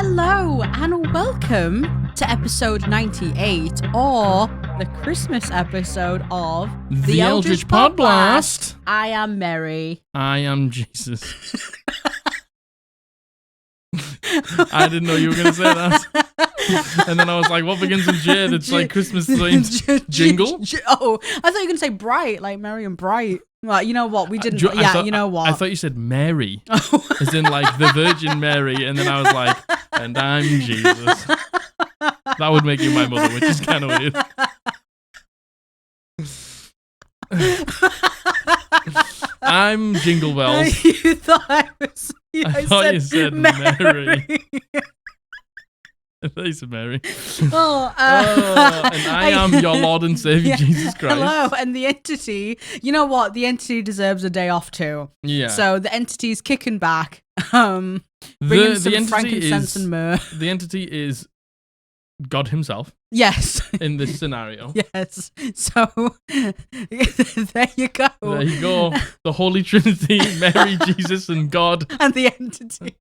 Hello and welcome to episode 98, or the Christmas episode of The Eldritch Podblast. I am Mary. I am Jesus. I didn't know you were going to say that. And then I was like, what begins with J? It's like Christmas themed jingle. Oh, I thought you were going to say bright, like Merry and Bright. Well, you know what? We didn't. You know what? I thought you said Mary, as in like the Virgin Mary. And then I was like, and I'm Jesus. That would make you my mother, which is kind of weird. I'm Jingle Bells. You thought I was. I thought you said Mary. I thought you said Mary. And I am your Lord and Savior, Jesus Christ. Hello, and the entity. You know what? The entity deserves a day off too. Yeah. So the entity's kicking back. Bringing some frankincense and myrrh. The entity is God himself. Yes. In this scenario. Yes. So there you go. There you go. The Holy Trinity, Mary, Jesus, and God. And the entity.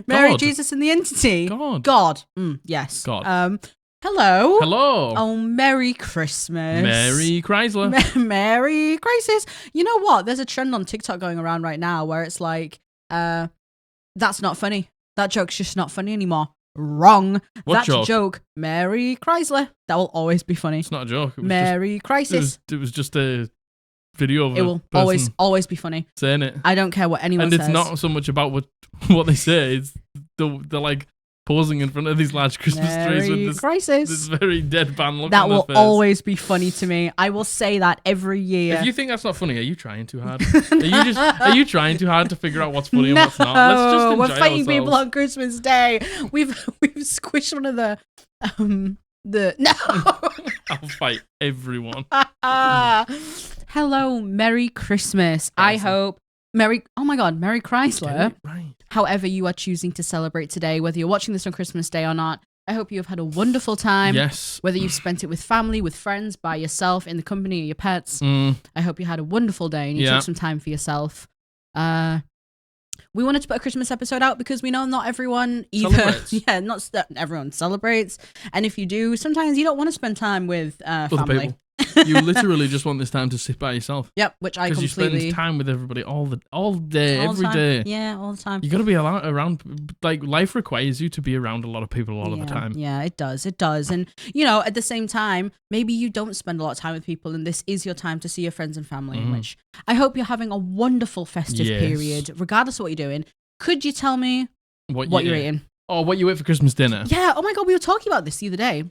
Mary, Jesus, and the entity. God. Yes. God. Hello. Hello. Oh, Merry Christmas. Merry Chrysler. Merry Crisis. You know what? There's a trend on TikTok going around right now where it's like, that's not funny. That joke's just not funny anymore. Wrong. What That's a joke. Mary Chrysler. That will always be funny. It's not a joke. Mary Crisis. It was just a video of it will always be funny. Saying it. I don't care what anyone says. And it's not so much about what they say. It's they're like posing in front of these large Christmas trees with this very deadpan look that on their will face. always be funny to me. I will say that every year. If you think that's not funny, are you trying too hard? Are you trying too hard to figure out what's funny and what's not? Let's just enjoy we're fighting ourselves. people on Christmas Day. We've squished one of the no. I'll fight everyone. Hello, Merry Christmas. I hope Merry Chrysler. Right. However you are choosing to celebrate today, whether you're watching this on Christmas Day or not, I hope you have had a wonderful time. Yes. Whether you've spent it with family, with friends, by yourself, in the company of your pets. I hope you had a wonderful day and you took some time for yourself. We wanted to put a Christmas episode out because we know not everyone celebrates. not everyone celebrates. And if you do, sometimes you don't want to spend time with family. Other people. You literally just want this time to sit by yourself. Yep, which I completely... Because you spend time with everybody all day, every day. Yeah, all the time. You got to be around, like, life requires you to be around a lot of people all of the time. Yeah, it does. And, you know, at the same time, maybe you don't spend a lot of time with people and this is your time to see your friends and family, which I hope you're having a wonderful festive period, regardless of what you're doing. Could you tell me what you're eating? Oh, what you ate for Christmas dinner? Yeah, oh my God, we were talking about this the other day.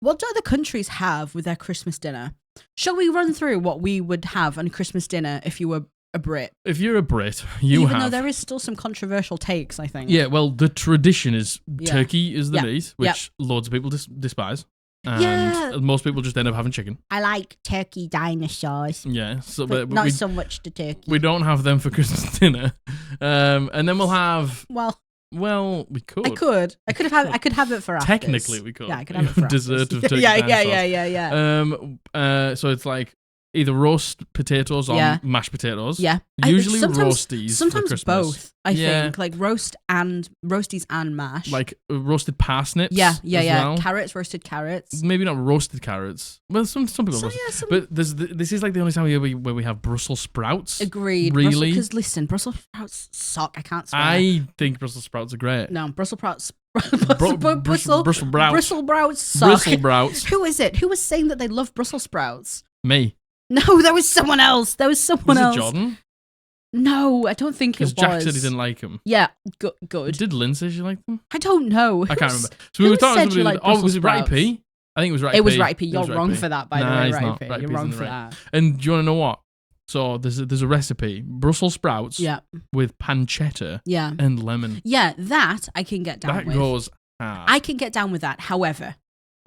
What do other countries have with their Christmas dinner? Shall we run through what we would have on Christmas dinner if you were a Brit? If you're a Brit, Even though there is still some controversial takes, I think. Yeah, well, the tradition is turkey is the meat, which loads of people despise. And most people just end up having chicken. I like turkey dinosaurs. Yeah, but not so much the turkey. We don't have them for Christmas dinner. And then we'll have... Well, we could. I could have it for afters. Technically, we could. Yeah, I could have it for dessert afters. of turkey. Yeah. So it's like either roast potatoes or mashed potatoes. Yeah. Usually roasties. Sometimes for Christmas. both. I think like roasties and mash. Like roasted parsnips. Yeah. Well. Roasted carrots. Maybe not roasted carrots. Well, some people roast. But this is like the only time where we have Brussels sprouts. Agreed. Really? Because listen, Brussels sprouts suck. I can't swear. I think Brussels sprouts are great. No, Brussels sprouts. Brussels sprouts. Brussels sprouts suck. Brussels sprouts. Who is it? Who was saying that they love Brussels sprouts? Me. No, there was someone else. Was it Jordan? No, I don't think it was. Because Jack said he didn't like them. Yeah, good. Did Lynn say she liked them? I don't know. I can't remember. So we were talking to somebody. Was it Ratty P? I think it was Ratty P. It was Ratty P. You're wrong for that, by the way, Ratty P. You're wrong for that. And do you want to know what? So there's a recipe: Brussels sprouts with pancetta and lemon. Yeah, that I can get down with. That goes hard. I can get down with that. However,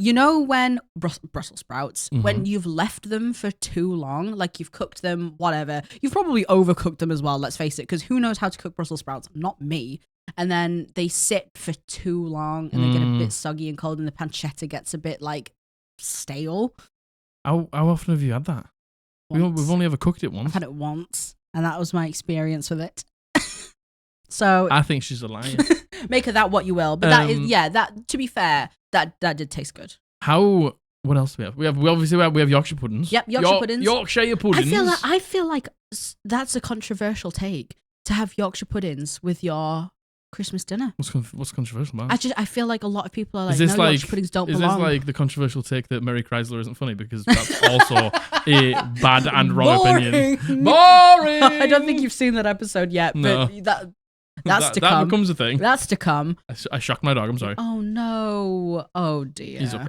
you know when Brussels sprouts, when you've left them for too long, like you've cooked them, whatever, you've probably overcooked them as well, let's face it, because who knows how to cook Brussels sprouts? Not me. And then they sit for too long and they get a bit soggy and cold and the pancetta gets a bit like stale. How often have you had that? We've only ever cooked it once. I've had it once and that was my experience with it. So I think she's a liar. Make of that what you will. But that is, that, to be fair, that did taste good. What else do we have? We have Yorkshire puddings. Yep, Yorkshire puddings. Yorkshire puddings. I feel like that's a controversial take to have Yorkshire puddings with your Christmas dinner. What's controversial about it? I feel like a lot of people are like, no, Yorkshire puddings don't belong. Is this like the controversial take that Mary Chrysler isn't funny? Because that's also a bad and wrong opinion. Boring! I don't think you've seen that episode yet, but that's to come. That becomes a thing. That's to come. I shocked my dog, I'm sorry. Oh no. Oh dear. He's okay.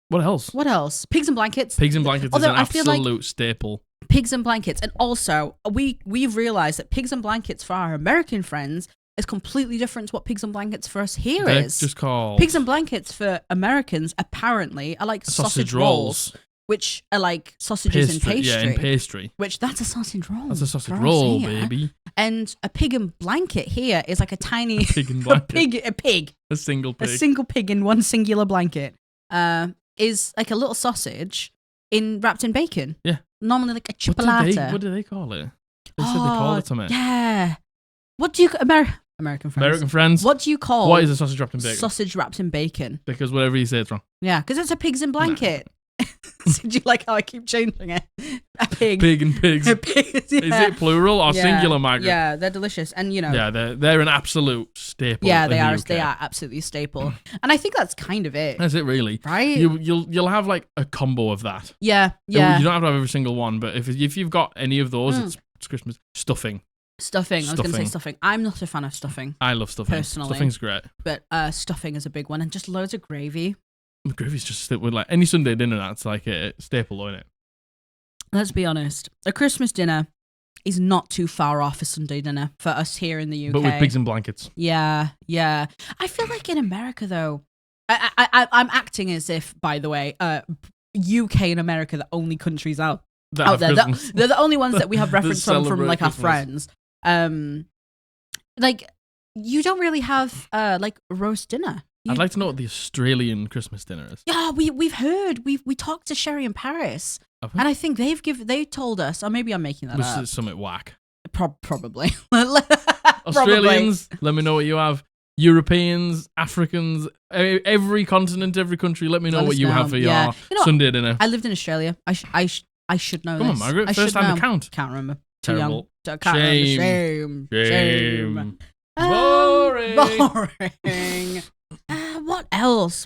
What else? Pigs and blankets. Pigs and blankets is an absolute staple. Pigs and blankets. And also, we've realised that pigs and blankets for our American friends is completely different to what pigs and blankets for us here They're is. Just called... Pigs and blankets for Americans, apparently, are like sausage rolls. Which are like sausages in pastry. Yeah, in pastry. Which, that's a sausage roll. That's a sausage roll, baby. And a pig and blanket here is like a tiny... pig and blanket. A pig. A single pig. A single pig in one singular blanket. Is like a little sausage wrapped in bacon. Yeah. Normally like a chipolata. What do they call it? They said they called it something. Yeah. What do you... American friends. American friends. What do you call... What is a sausage wrapped in bacon? Sausage wrapped in bacon. Because whatever you say, it's wrong. Yeah, because it's a pigs in blanket. So do you like how I keep changing it? A pig. Pig and pigs. A pig, yeah. Is it plural or singular, Margaret? Yeah, they're delicious. And, you know... Yeah, they're an absolute staple. Yeah, they are. UK. They are absolutely a staple. And I think that's kind of it. That's it, really. Right? You'll have like a combo of that. Yeah. You don't have to have every single one, but if you've got any of those, it's Christmas. Stuffing. I was going to say stuffing. I'm not a fan of stuffing. I love stuffing. Personally. Stuffing's great. But stuffing is a big one. And just loads of gravy. Gravy's just with like any Sunday dinner. That's like a staple, isn't it? Let's be honest. A Christmas dinner is not too far off a Sunday dinner for us here in the UK. But with pigs and blankets. Yeah. I feel like in America, though, I'm acting as if, by the way, UK and America are the only countries out there. They're the only ones that we have reference from like our friends. Like, you don't really have like roast dinner. I'd like to know what the Australian Christmas dinner is. Yeah, we've heard. We talked to Sherry in Paris, and I think they told us, or maybe I'm making that up. This is something whack. Probably. Australians, let me know what you have. Europeans, Africans, every continent, every country, let me know what you have for your Sunday dinner. I lived in Australia. I should know. Come on, Margaret. First time to count. Can't remember. Terrible. Shame. Boring. What else?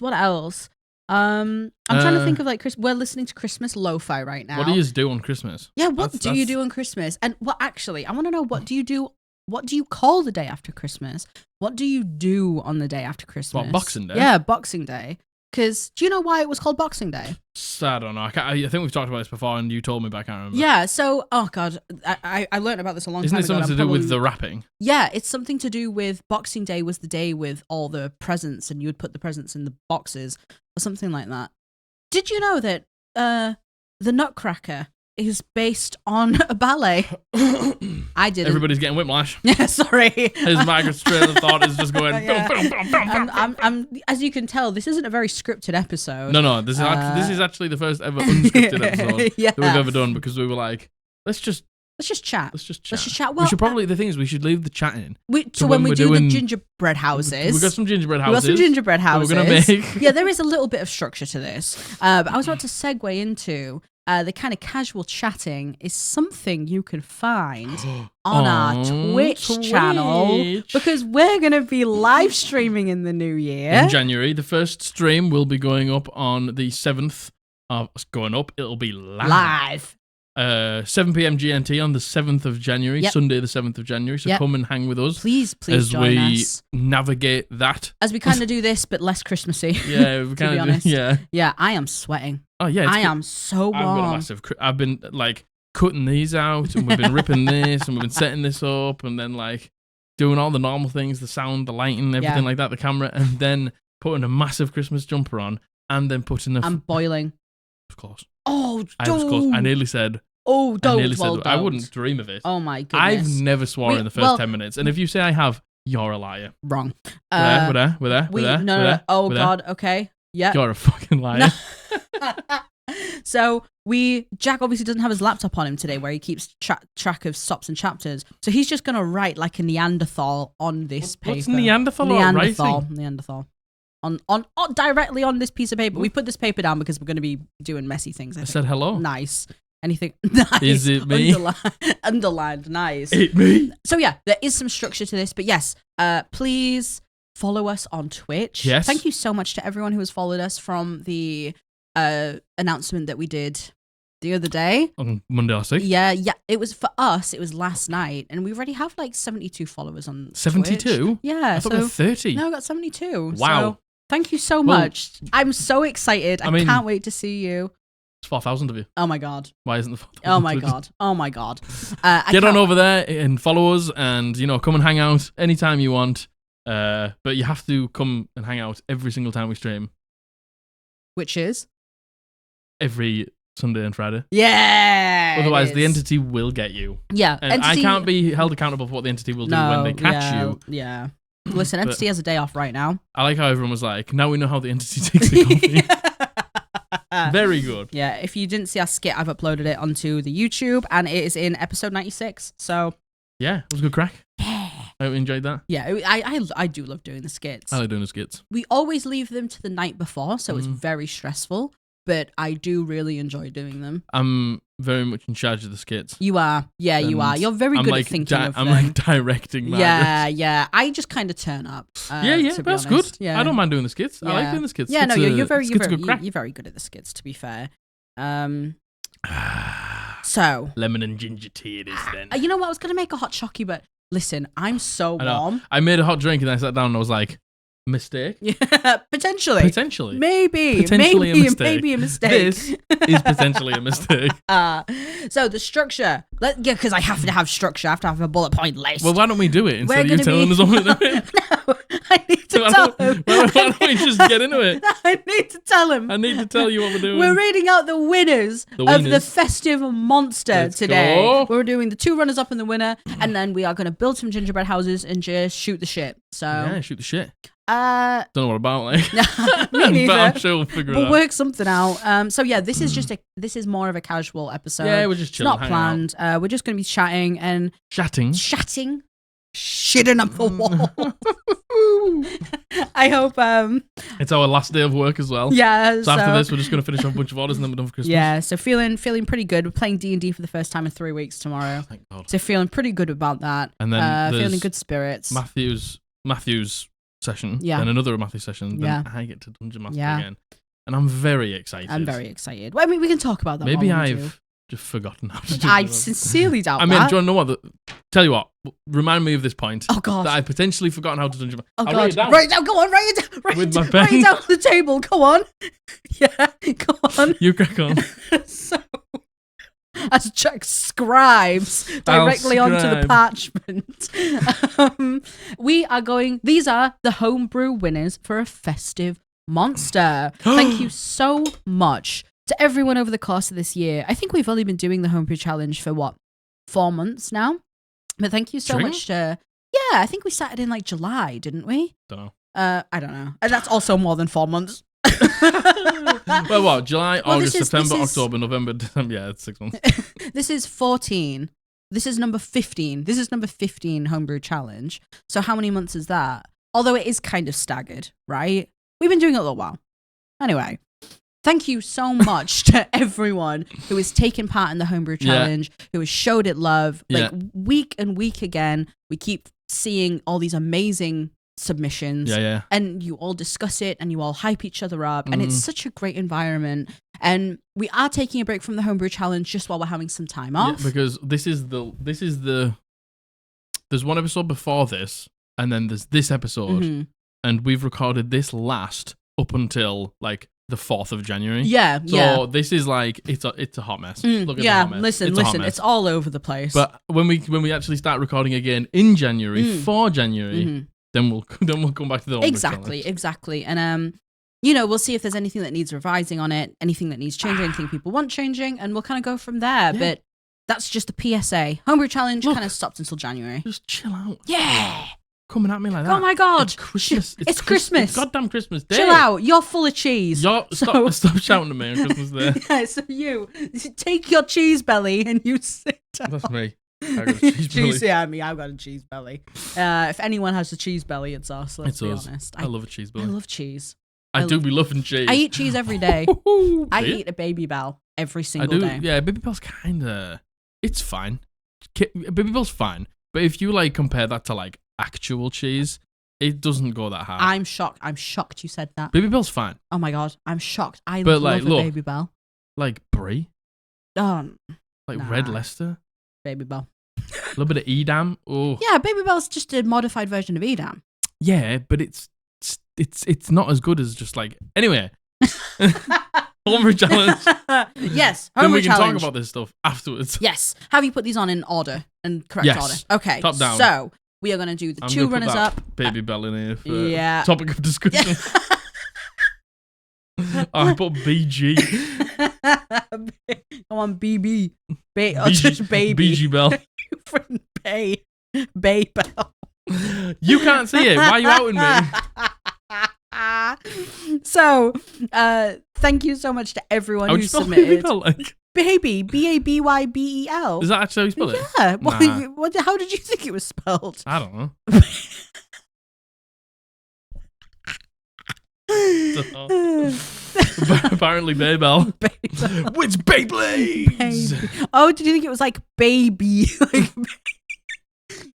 I'm trying to think of like we're listening to Christmas lo-fi right now. What do you do on Christmas? Yeah, what do you do on Christmas? And actually, I want to know, what do you do? What do you call the day after Christmas? What do you do on the day after Christmas? What, Boxing Day? Yeah, Boxing Day. Because do you know why it was called Boxing Day? I don't know. I think we've talked about this before, and you told me, but I can't remember. Yeah. So, oh god, I learned about this a long time ago. Isn't it something to do with the wrapping? Yeah, it's something to do with Boxing Day was the day with all the presents, and you would put the presents in the boxes or something like that. Did you know that the Nutcracker is based on a ballet? I didn't. Everybody's getting whiplash. Yeah, sorry. His Margaret's train of thought is just going. I'm, as you can tell, this isn't a very scripted episode. No. This is actually the first ever unscripted episode that we've ever done, because we were like, let's just chat. Let's just chat. Well, we should probably. The thing is, we should leave the chat in. So when we do the gingerbread houses, we got some gingerbread houses. We're gonna make. Yeah, there is a little bit of structure to this. But I was about to segue into. The kind of casual chatting is something you can find on our Twitch channel, because we're going to be live streaming in the new year. In January. The first stream will be going up on the 7th. It'll be live. 7 p.m. GMT on the 7th of January, Sunday the 7th of January. So come and hang with us. Please as join we us. Navigate that. As we kind of do this, but less Christmassy. Yeah, we kind of do. Yeah. Yeah, I am sweating. Oh, yeah. I am so warm. I've been like cutting these out, and we've been ripping this, and we've been setting this up, and then like doing all the normal things, the sound, the lighting, everything like that, the camera, and then putting a massive Christmas jumper on, and then putting I'm boiling. I was close. Oh, I was close. I nearly said. Oh, don't. I wouldn't dream of it. Oh my goodness. I've never sworn in the first 10 minutes. And if you say I have, you're a liar. Wrong. We're there. No. Oh, God. Okay. Yeah. You're a fucking liar. So Jack obviously doesn't have his laptop on him today where he keeps track of stops and chapters. So he's just going to write like a Neanderthal on this paper. What's Neanderthal writing? Neanderthal. On directly on this piece of paper. We put this paper down because we're going to be doing messy things. I said hello. Nice. Anything nice. Is it me? Underlined. Nice. It me? So yeah, there is some structure to this. But yes, please follow us on Twitch. Yes. Thank you so much to everyone who has followed us from the announcement that we did the other day. On Monday last week? Yeah. It was for us, it was last night. And we already have like 72 followers on 72? Twitch. Yeah. I thought we were 30. No, I got 72. Wow. So thank you so much. I'm so excited. I can't wait to see you. It's 4,000 of you. Oh my God. Why isn't the 4,000? Oh my God. Get on over there and follow us and, come and hang out anytime you want. But you have to come and hang out every single time we stream. Which is? Every Sunday and Friday. Yeah. Otherwise, the entity will get you. Yeah. And I can't be held accountable for what the entity will do when they catch you. Yeah. Listen, entity has a day off right now. I like how everyone was like, now we know how the entity takes the coffee. Very good. Yeah, if you didn't see our skit, I've uploaded it onto the YouTube and it is in episode 96. So yeah, it was a good crack. I hope you enjoyed that. Yeah, I do love doing the skits. I like doing the skits. We always leave them to the night before, so it's very stressful, but I do really enjoy doing them. I'm very much in charge of the skits. You are. Yeah, you are. You're very good at thinking of them. I'm like directing matters. Yeah. I just kind of turn up. Yeah, but that's good. Yeah. I don't mind doing the skits. I like doing the skits. Yeah, no, you're very good at the skits, to be fair. So lemon and ginger tea it is then. You know what? I was going to make a hot chocky, but listen, I'm so warm. I made a hot drink and then I sat down and I was like, mistake? Yeah, potentially. Maybe a mistake. This is potentially a mistake. So the structure. Because I have to have structure. I have to have a bullet point list. Well, why don't we do it instead of you telling us what to do? No, I need to tell him. Why don't we just get into it? I need to tell him. I need to tell you what we're doing. We're reading out the winners of the festive monster today. Go. We're doing the 2 runners-up and the winner, and then we are going to build some gingerbread houses and just shoot the shit. So yeah, shoot the shit. Don't know what about, like. Me neither. But I'm sure we'll figure it out. We'll work something out. So yeah, this is more of a casual episode. Yeah, we're just chilling. It's not planned. We're just going to be chatting and shitting up the wall. I hope it's our last day of work as well. Yeah. So after this, we're just going to finish off a bunch of orders and then we're done for Christmas. Yeah. So feeling pretty good. We're playing D&D for the first time in 3 weeks tomorrow. Thank God. So feeling pretty good about that. And then feeling good spirits. Matthew's session. Yeah. Then another Matthew session. Then I get to Dungeon Master again. And I'm very excited. Well, I mean, we can talk about that. Maybe I've just forgotten how to do it. I sincerely doubt that. I mean, do you want to know what? Tell you what. Remind me of this point. Oh God. That I've potentially forgotten how to Dungeon Master. Oh God. Write it down. Go on. Write it down. With my pen. Write it down on the table. Go on. Yeah. Go on. You crack on. So, as Jack scribes directly onto the parchment, we are going. These are the homebrew winners for a festive monster. Thank you so much to everyone over the course of this year. I think we've only been doing the Homebrew Challenge for 4 months now. But thank you so much to... Yeah, I think we started in like July, didn't we? Don't know. I don't know. And that's also more than 4 months. Well, what? July, August, September, October, November, December. Yeah, it's 6 months. This is 14. This is number 15. This is number 15 Homebrew Challenge. So how many months is that? Although it is kind of staggered, right? We've been doing it a little while. Anyway, thank you so much to everyone who has taken part in the Homebrew Challenge, who has showed it love. Like week and week again, we keep seeing all these amazing submissions. Yeah. And you all discuss it and you all hype each other up. And it's such a great environment. And we are taking a break from the Homebrew Challenge just while we're having some time off. Yeah, because this is the there's one episode before this, and then there's this episode. And we've recorded this last up until like the 4th of January. Yeah, so this is like it's a hot mess. Look at the hot mess. Listen, it's all over the place. But when we actually start recording again in January for January, then we'll come back to the exactly. And we'll see if there's anything that needs revising on it, anything that needs changing, anything people want changing, and we'll kind of go from there. Yeah. But that's just a PSA. Homebrew Challenge kind of stopped until January. Just chill out. Yeah. coming at me like that. Oh my God. It's Christmas. It's Christmas. It's goddamn Christmas Day. Chill out. You're full of cheese. Stop shouting at me on Christmas Day. Yeah, so you take your cheese belly and you sit down. That's me. I got a cheese belly. Yeah, I've got a cheese belly. If anyone has a cheese belly, it's us. Let's be honest. I love a cheese belly. I love cheese. I do be loving cheese. I eat cheese every day. I eat a Baby Bell every single day. Yeah, Baby Bell's it's fine. Baby Bell's fine. But if you like compare that to like actual cheese, it doesn't go that hard. I'm shocked. I'm shocked you said that. Baby Bell's fine. Oh my God, I'm shocked. I love a Baby Bell. Like Brie. Like Red Leicester. Baby Bell. A little bit of Edam. Oh. Yeah, Baby Bell's just a modified version of Edam. Yeah, but it's not as good as just like anyway. Homebrew Challenge. Yes, then we can challenge. talk about this stuff afterwards. Yes. Have you put these on in order and correct order? Okay. Top down. So we are going to do the two runners up. Baby Bell in here for topic of discussion. I put BG. Come on, BB. Just baby. BG Bell. Bay Bell. You can't see it. Why are you outing me? So, thank you so much to everyone who submitted. Baby Bell, Baby, Baybybel. Is that actually how you spell it? Yeah. Nah. How did you think it was spelled? I don't know. Apparently Baybell. Which Beyblades? Oh, did you think it was like baby?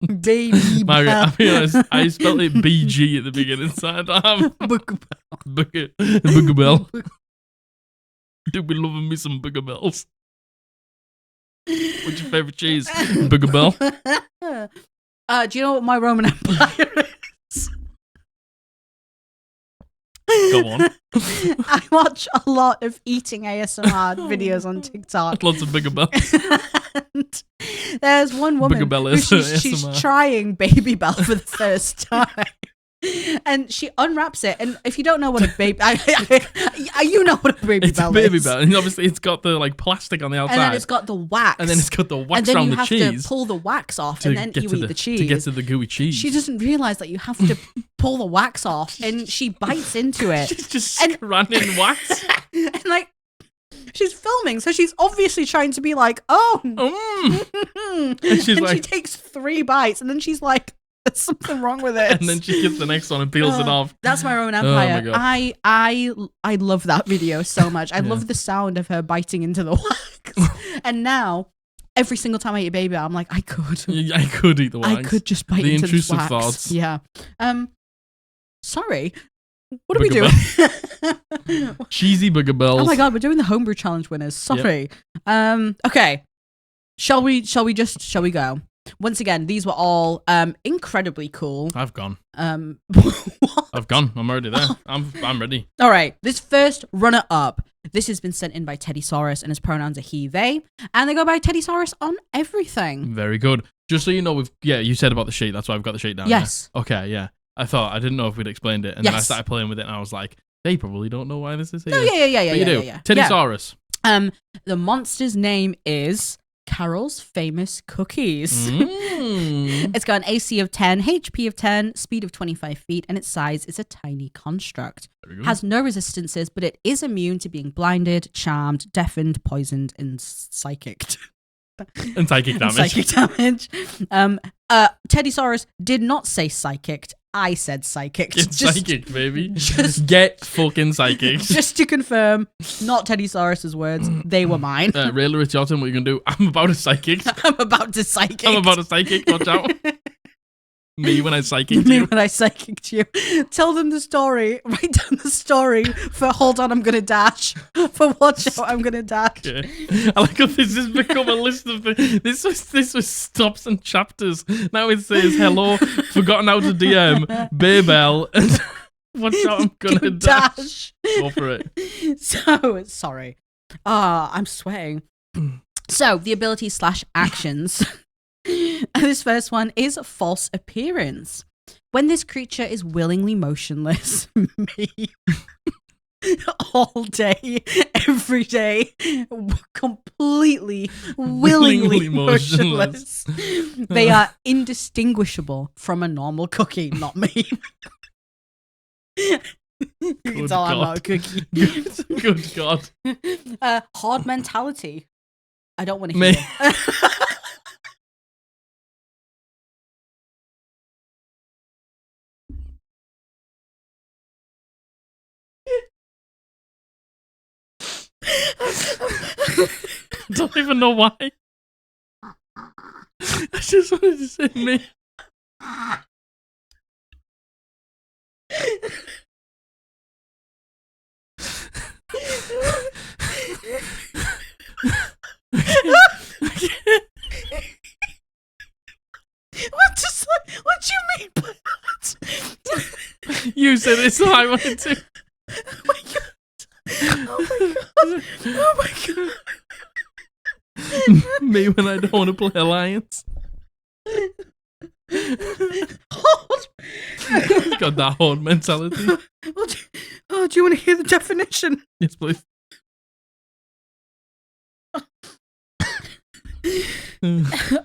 Baby. Margaret, I'll be honest, I spelled it BG at the beginning, so I don't have Booger Bell. Do be loving me some Booger Bells. What's your favourite cheese? Booger Bell? Do you know what my Roman Empire is? Go on. I watch a lot of eating ASMR videos on TikTok. Lots of Booger Bells. And there's one woman who she's trying Baby Bell for the first time. And she unwraps it, and if you don't know what a baby, you know what a Baby Bell is. It's a Baby Bell, and obviously it's got the like plastic on the outside, and then it's got the wax, and then it's got the wax and then around you the have cheese to pull the wax off, and then you eat the cheese to get to the gooey cheese. She doesn't realize that you have to pull the wax off, and she bites into it. She's just running wax, and like. She's filming, so she's obviously trying to be like, and she takes 3 bites, and then she's like, there's something wrong with it. And then she gets the next one and peels it off. That's my own empire. Oh my God. I love that video so much. I love the sound of her biting into the wax. And now, every single time I eat a Baby Bell, I'm like, I could eat the wax. I could just bite into this wax. Thoughts. Yeah. Sorry. What are we doing? Cheesy Booger Bells. Oh my God, we're doing the Homebrew Challenge winners. Sorry. Yep. Okay. Shall we go? Once again, these were all incredibly cool. I've gone. What? I've gone. I'm already there. I'm ready. All right. This first runner-up. This has been sent in by Teddysaurus, and his pronouns are he, they, and they go by Teddysaurus on everything. Very good. Just so you know, you said about the sheet. That's why I've got the sheet down. Yes. There. Okay. Yeah. I didn't know if we'd explained it, and then I started playing with it, and I was like, they probably don't know why this is here. No, yeah. But you do. Teddysaurus. Yeah. The monster's name is Carol's Famous Cookies. It's got an AC of 10, HP of 10, speed of 25 feet, and its size is a tiny construct. Has no resistances, but it is immune to being blinded, charmed, deafened, poisoned, and psychicked. And psychic damage. Teddysaurus did not say psychicked. I said psychic. It's psychic, baby. Just get fucking psychic. Just to confirm, not Teddysaurus's words. They were mine. Railer, it's your turn. What are you going to do? I'm about to psychic. I'm about to psychic. Watch out. Me when I psychicked you. Me when I psychicked you. Tell them the story. Write down the story for hold on, I'm going to dash. For watch out, I'm going to dash. Okay. I like how this has become a list of things. This was stops and chapters. Now it says, hello, forgotten how to DM, Baybell, and watch out, I'm going to dash. Go for it. So, sorry. I'm sweating. So, the abilities / actions. This first one is false appearance. When this creature is willingly motionless, all day, every day, completely, willingly motionless. They are indistinguishable from a normal cookie, not me. You can tell I'm not a cookie. Good God. Hard mentality. I don't want to hear. I don't even know why. I just wanted to say me. What do you mean by that? You said it, so I wanted to. Oh my god. Oh my god. Oh my god. Me when I don't want to play Alliance. Got that horde mentality. Do you want to hear the definition? Yes, please.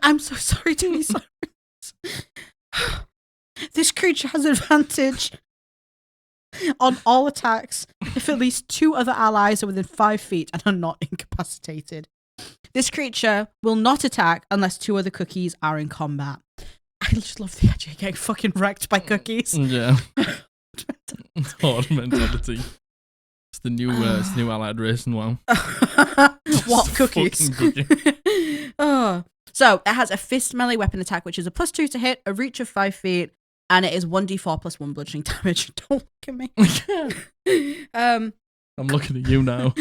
I'm so sorry to be sorry. This creature has advantage on all attacks if at least 2 other allies are within 5 feet and are not incapacitated. This creature will not attack unless 2 other cookies are in combat. I just love the idea of getting fucking wrecked by cookies. Yeah. Horde mentality. It's the new allied race and wow. What cookies? Cookie. So it has a fist melee weapon attack, which is a +2 to hit, a reach of 5 feet, and it is 1d4 + 1 bludgeoning damage. Don't look at me. I'm looking at you now.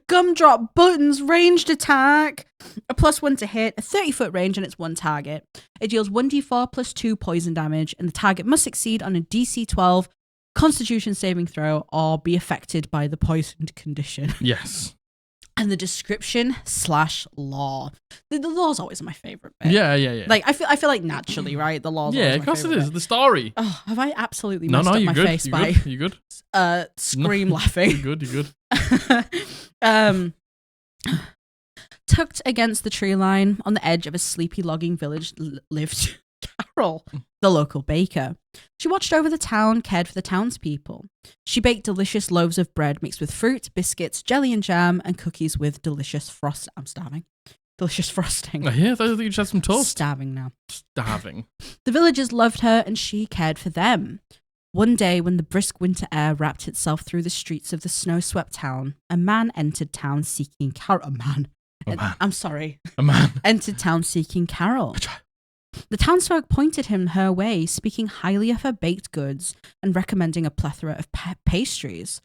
Gumdrop buttons, ranged attack, a +1 to hit, a 30-foot range, and it's 1 target. It deals 1d4 + 2 poison damage, and the target must succeed on a DC 12 Constitution saving throw or be affected by the poisoned condition. Yes. And the description/lore. The lore's always my favorite bit. Yeah. Like I feel like naturally, right? The lore's yeah, always of course it is. bit. The story. Oh, have I absolutely messed up you're my good. face You're by good. You good? Scream laughing? You're good. Tucked against the tree line on the edge of a sleepy logging village lived Carol, the local baker. She watched over the town, cared for the townspeople. She baked delicious loaves of bread mixed with fruit, biscuits, jelly and jam, and cookies with delicious frost. I'm starving. Delicious frosting. Yeah, I thought you just had some toast. Starving now. Starving. The villagers loved her and she cared for them. One day, when the brisk winter air wrapped itself through the streets of the snow-swept town, a man entered town seeking Carol. I'm sorry. A man. Entered town seeking Carol. The townsfolk pointed him her way, speaking highly of her baked goods and recommending a plethora of pastries.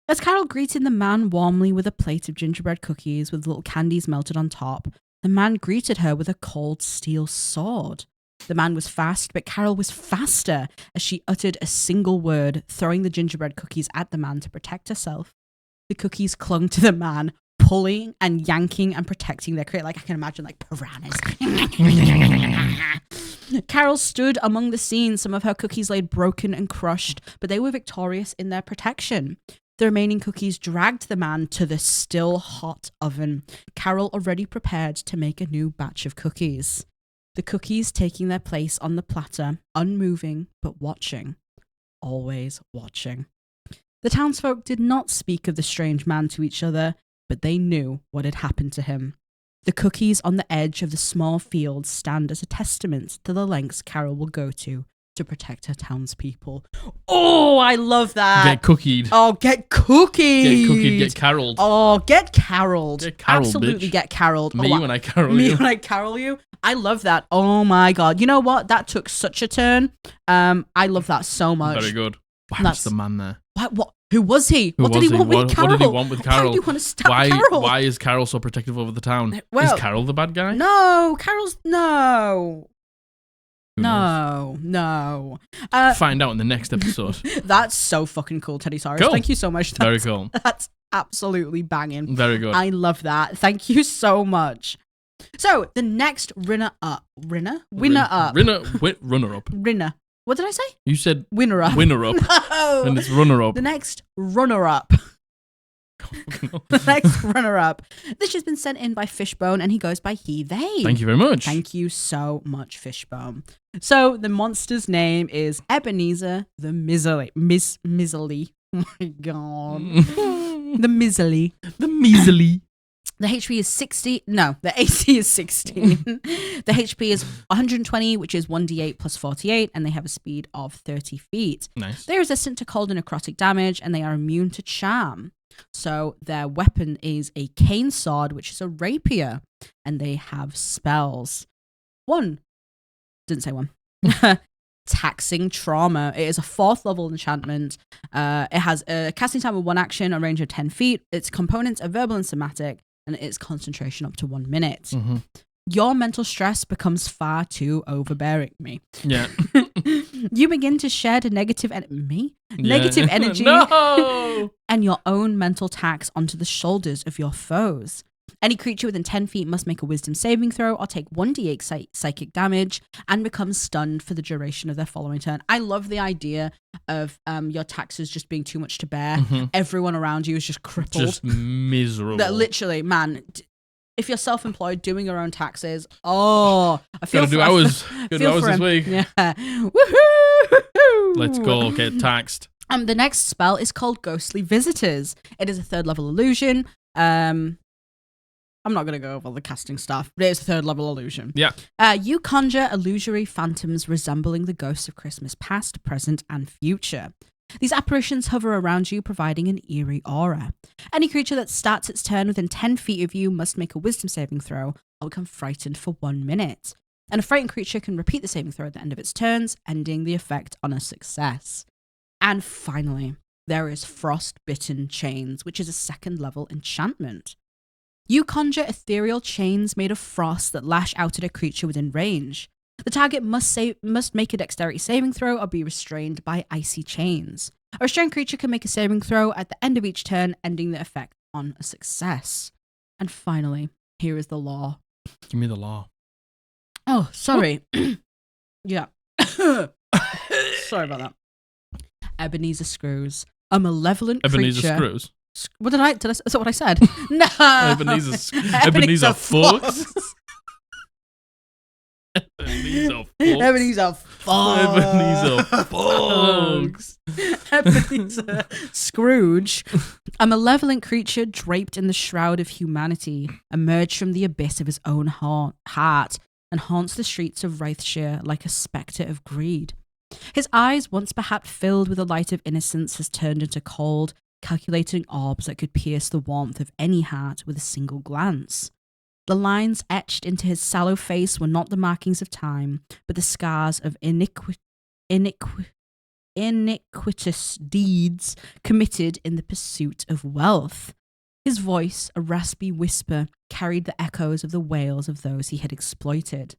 As Carol greeted the man warmly with a plate of gingerbread cookies with little candies melted on top, the man greeted her with a cold steel sword. The man was fast, but Carol was faster as she uttered a single word, throwing the gingerbread cookies at the man to protect herself. The cookies clung to the man, pulling and yanking and protecting their crate. Like I can imagine like piranhas. Carol stood among the scenes, some of her cookies laid broken and crushed, but they were victorious in their protection. The remaining cookies dragged the man to the still hot oven. Carol already prepared to make a new batch of cookies. The cookies taking their place on the platter, unmoving but watching. Always watching. The townsfolk did not speak of the strange man to each other, but they knew what had happened to him. The cookies on the edge of the small field stand as a testament to the lengths Carol will go to protect her townspeople. Oh, I love that. Get cookied. Oh, get cookied. Get cookied, get caroled. Oh, get caroled. Get caroled, absolutely bitch. Get caroled. Me when I carol you. Me when I carol you. I love that. Oh my god. You know what? That took such a turn. I love that so much. Very good. Why was the man there? What? Who was he? What did he want with Carol? What did he want with Carol? Why did he want to stab Carol? Why is Carol so protective over the town? Well, is Carol the bad guy? No, Carol's no. No. Find out in the next episode. That's so fucking cool, Teddy Cyrus. Cool. Thank you so much. Very cool. That's absolutely banging. Very good. I love that. Thank you so much. So the next runner-up. What did I say? You said winner-up. Winner-up. No. And it's runner-up. The next runner-up. The next runner-up. This has been sent in by Fishbown, and he goes by he, they. Thank you very much. Thank you so much, Fishbone. So the monster's name is Ebenezer the Miserly. Miserly. Oh my god. The Miserly. The Miserly. The HP is 60. No, the AC is 16. The HP is 120, which is 1d8 plus 48, and they have a speed of 30 feet. Nice. They're resistant to cold and necrotic damage, and they are immune to charm. So their weapon is a cane sword, which is a rapier, and they have spells. Didn't say one. Taxing Trauma. It is a 4th level enchantment. It has a casting time of 1 action, a range of 10 feet. Its components are verbal and somatic, and its concentration up to 1 minute. Mm-hmm. Your mental stress becomes far too overbearing. Me. Yeah. You begin to shed a negative negative energy No! and your own mental tax onto the shoulders of your foes. Any creature within 10 feet must make a wisdom saving throw or take 1d8 psychic damage and become stunned for the duration of their following turn. I love the idea of your taxes just being too much to bear. Mm-hmm. Everyone around you is just crippled. Just miserable. That literally, man, if you're self-employed doing your own taxes, I feel Gotta do hours. Good hours this week. Yeah. Woohoo! Let's go get taxed. The next spell is called Ghostly Visitors. It is a 3rd level illusion. I'm not going to go over all the casting stuff, but it's a 3rd level illusion. Yeah. You conjure illusory phantoms resembling the ghosts of Christmas past, present, and future. These apparitions hover around you, providing an eerie aura. Any creature that starts its turn within 10 feet of you must make a wisdom saving throw or become frightened for 1 minute. And a frightened creature can repeat the saving throw at the end of its turns, ending the effect on a success. And finally, there is Frostbitten Chains, which is a 2nd level enchantment. You conjure ethereal chains made of frost that lash out at a creature within range. The target must make a dexterity saving throw or be restrained by icy chains. A restrained creature can make a saving throw at the end of each turn, ending the effect on a success. And finally, here is the law. Give me the law. Oh, sorry. Yeah. Sorry about that. Ebenezer Screws. A malevolent Ebenezer creature. Screws. What did I? Is that what I said? No. Ebenezer Fucks. Ebenezer Fucks. Ebenezer Fucks. Ebenezer Scrooge. A malevolent creature draped in the shroud of humanity emerged from the abyss of his own heart and haunts the streets of Wraithshire like a spectre of greed. His eyes, once perhaps filled with the light of innocence, has turned into cold, calculating orbs that could pierce the warmth of any heart with a single glance. The lines etched into his sallow face were not the markings of time, but the scars of iniquitous deeds committed in the pursuit of wealth. His voice, a raspy whisper, carried the echoes of the wails of those he had exploited.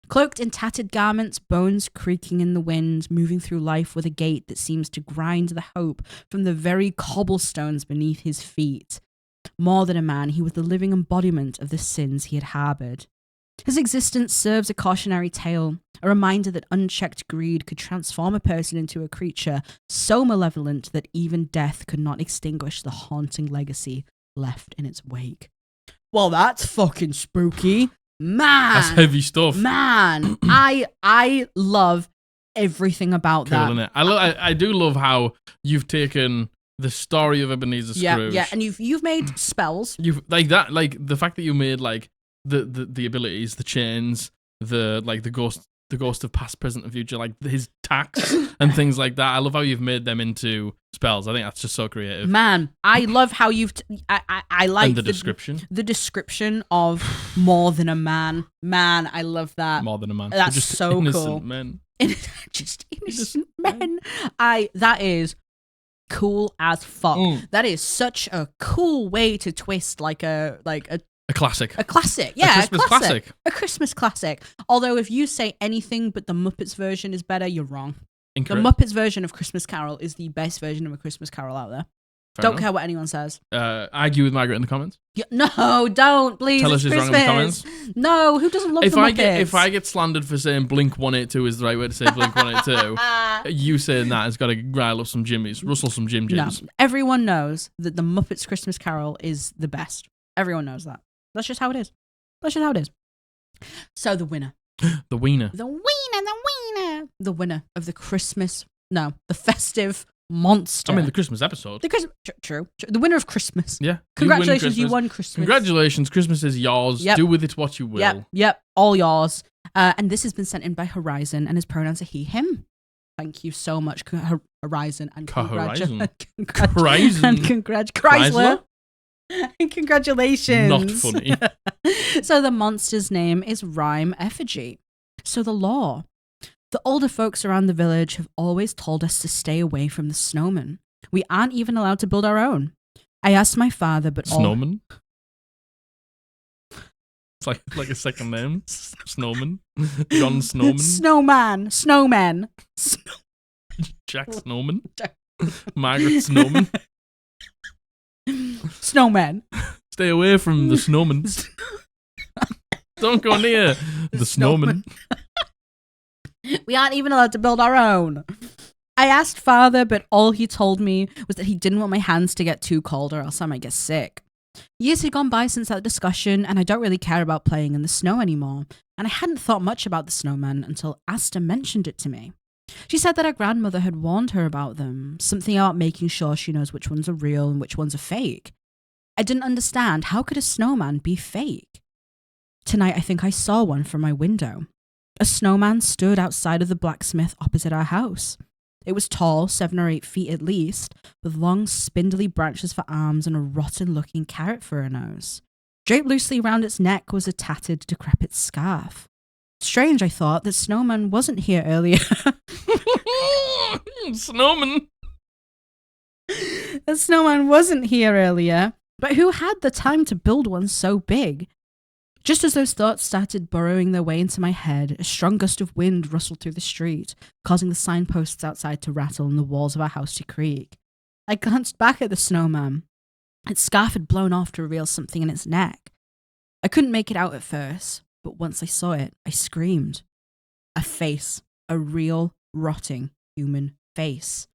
Cloaked in tattered garments, bones creaking in the wind, moving through life with a gait that seems to grind the hope from the very cobblestones beneath his feet. More than a man, he was the living embodiment of the sins he had harbored. His existence serves a cautionary tale, a reminder that unchecked greed could transform a person into a creature so malevolent that even death could not extinguish the haunting legacy left in its wake. Well, that's fucking spooky. Man, that's heavy stuff. Man, I love everything about cool, that. Isn't it? I do love how you've taken the story of Ebenezer Scrooge. Yeah, and you've made spells. You've like the fact that you made like the abilities, the chains, the ghost of past, present, and future, like his tax and things like that. I love how you've made them into spells. I think that's just so creative. Man, I love how you've. I like and the description. The description of more than a man. Man, I love that. More than a man. That's just so innocent cool. Men. Just innocent men. That is cool as fuck. That is such a cool way to twist like a classic. A classic. Yeah, a Christmas classic. A Christmas classic. Although if you say anything but the Muppets version is better, you're wrong. Incorrect. The Muppets version of Christmas Carol is the best version of a Christmas Carol out there. Don't care what anyone says. Argue with Margaret in the comments. No, don't, please. Tell us it's she's wrong in the comments. No, who doesn't love the Muppets? If I get slandered for saying Blink 182 is the right way to say Blink 182, you saying that has got to rile up some jimmies, rustle some jim jims. No, everyone knows that the Muppets Christmas Carol is the best. Everyone knows that. That's just how it is. So the winner. The wiener. The winner of the festive monster. I mean, the Christmas episode. True. The winner of Christmas. Yeah. Congratulations, you won Christmas. Congratulations, Christmas is yours. Yep. Do with it what you will. Yep. All yours. And this has been sent in by Horizon, and his pronouns are he, him. Thank you so much, Horizon. And Horizon. Chrysler. And congratulations. Not funny. So the monster's name is Rhyme Effigy. So the law. The older folks around the village have always told us to stay away from the snowman. We aren't even allowed to build our own. I asked my father, but Snowman? It's like a second name. Snowman. John Snowman. Snowman. Jack Snowman. Margaret Snowman. Snowman. Stay away from the snowman. Don't go near the snowman. We aren't even allowed to build our own. I asked father, but all he told me was that he didn't want my hands to get too cold or else I might get sick. Years had gone by since that discussion, and I don't really care about playing in the snow anymore. And I hadn't thought much about the snowman until Asta mentioned it to me. She said that her grandmother had warned her about them, something about making sure she knows which ones are real and which ones are fake. I didn't understand. How could a snowman be fake? Tonight, I think I saw one from my window. A snowman stood outside of the blacksmith opposite our house. It was tall, 7 or 8 feet at least, with long, spindly branches for arms and a rotten-looking carrot for a nose. Draped loosely around its neck was a tattered, decrepit scarf. Strange, I thought, that Snowman wasn't here earlier. Snowman. The snowman wasn't here earlier, but who had the time to build one so big? Just as those thoughts started burrowing their way into my head, a strong gust of wind rustled through the street, causing the signposts outside to rattle and the walls of our house to creak. I glanced back at the snowman. Its scarf had blown off to reveal something in its neck. I couldn't make it out at first, but once I saw it, I screamed. A face. A real, rotting human face.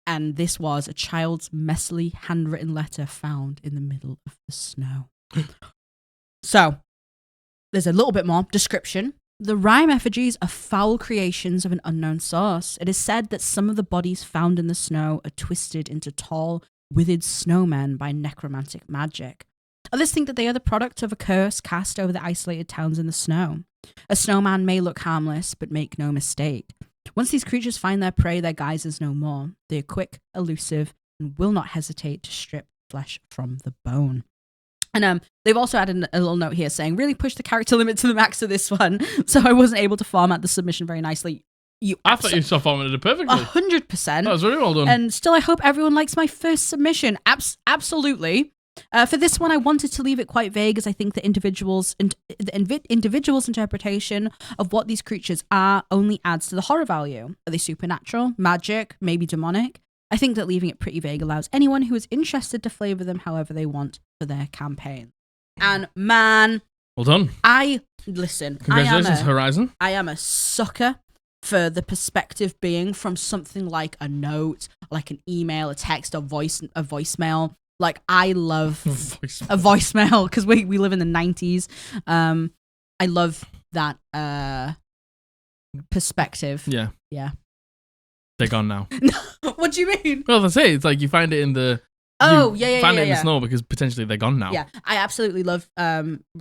And this was a child's messily handwritten letter found in the middle of the snow. So, there's a little bit more description. The rhyme effigies are foul creations of an unknown source. It is said that some of the bodies found in the snow are twisted into tall, withered snowmen by necromantic magic. Others think that they are the product of a curse cast over the isolated towns in the snow. A snowman may look harmless, but make no mistake. Once these creatures find their prey, their guise is no more. They are quick, elusive, and will not hesitate to strip flesh from the bone. And they've also added a little note here saying, really push the character limit to the max of this one, so I wasn't able to format the submission very nicely. I thought you formatted it perfectly. 100%. That was very well done. And still, I hope everyone likes my first submission. Absolutely. For this one, I wanted to leave it quite vague, as I think the individual's interpretation of what these creatures are only adds to the horror value. Are they supernatural, magic, maybe demonic? I think that leaving it pretty vague allows anyone who is interested to flavor them however they want for their campaign. And man, well done. Congratulations, Horizon. I am a sucker for the perspective being from something like a note, like an email, a text, a voicemail. Like, I love a voicemail because we live in the 90s. I love that perspective. Yeah. Yeah. They're gone now. What do you mean? Well, that's it. It's like you find it in the... Find it in the snow because potentially they're gone now. Yeah, I absolutely love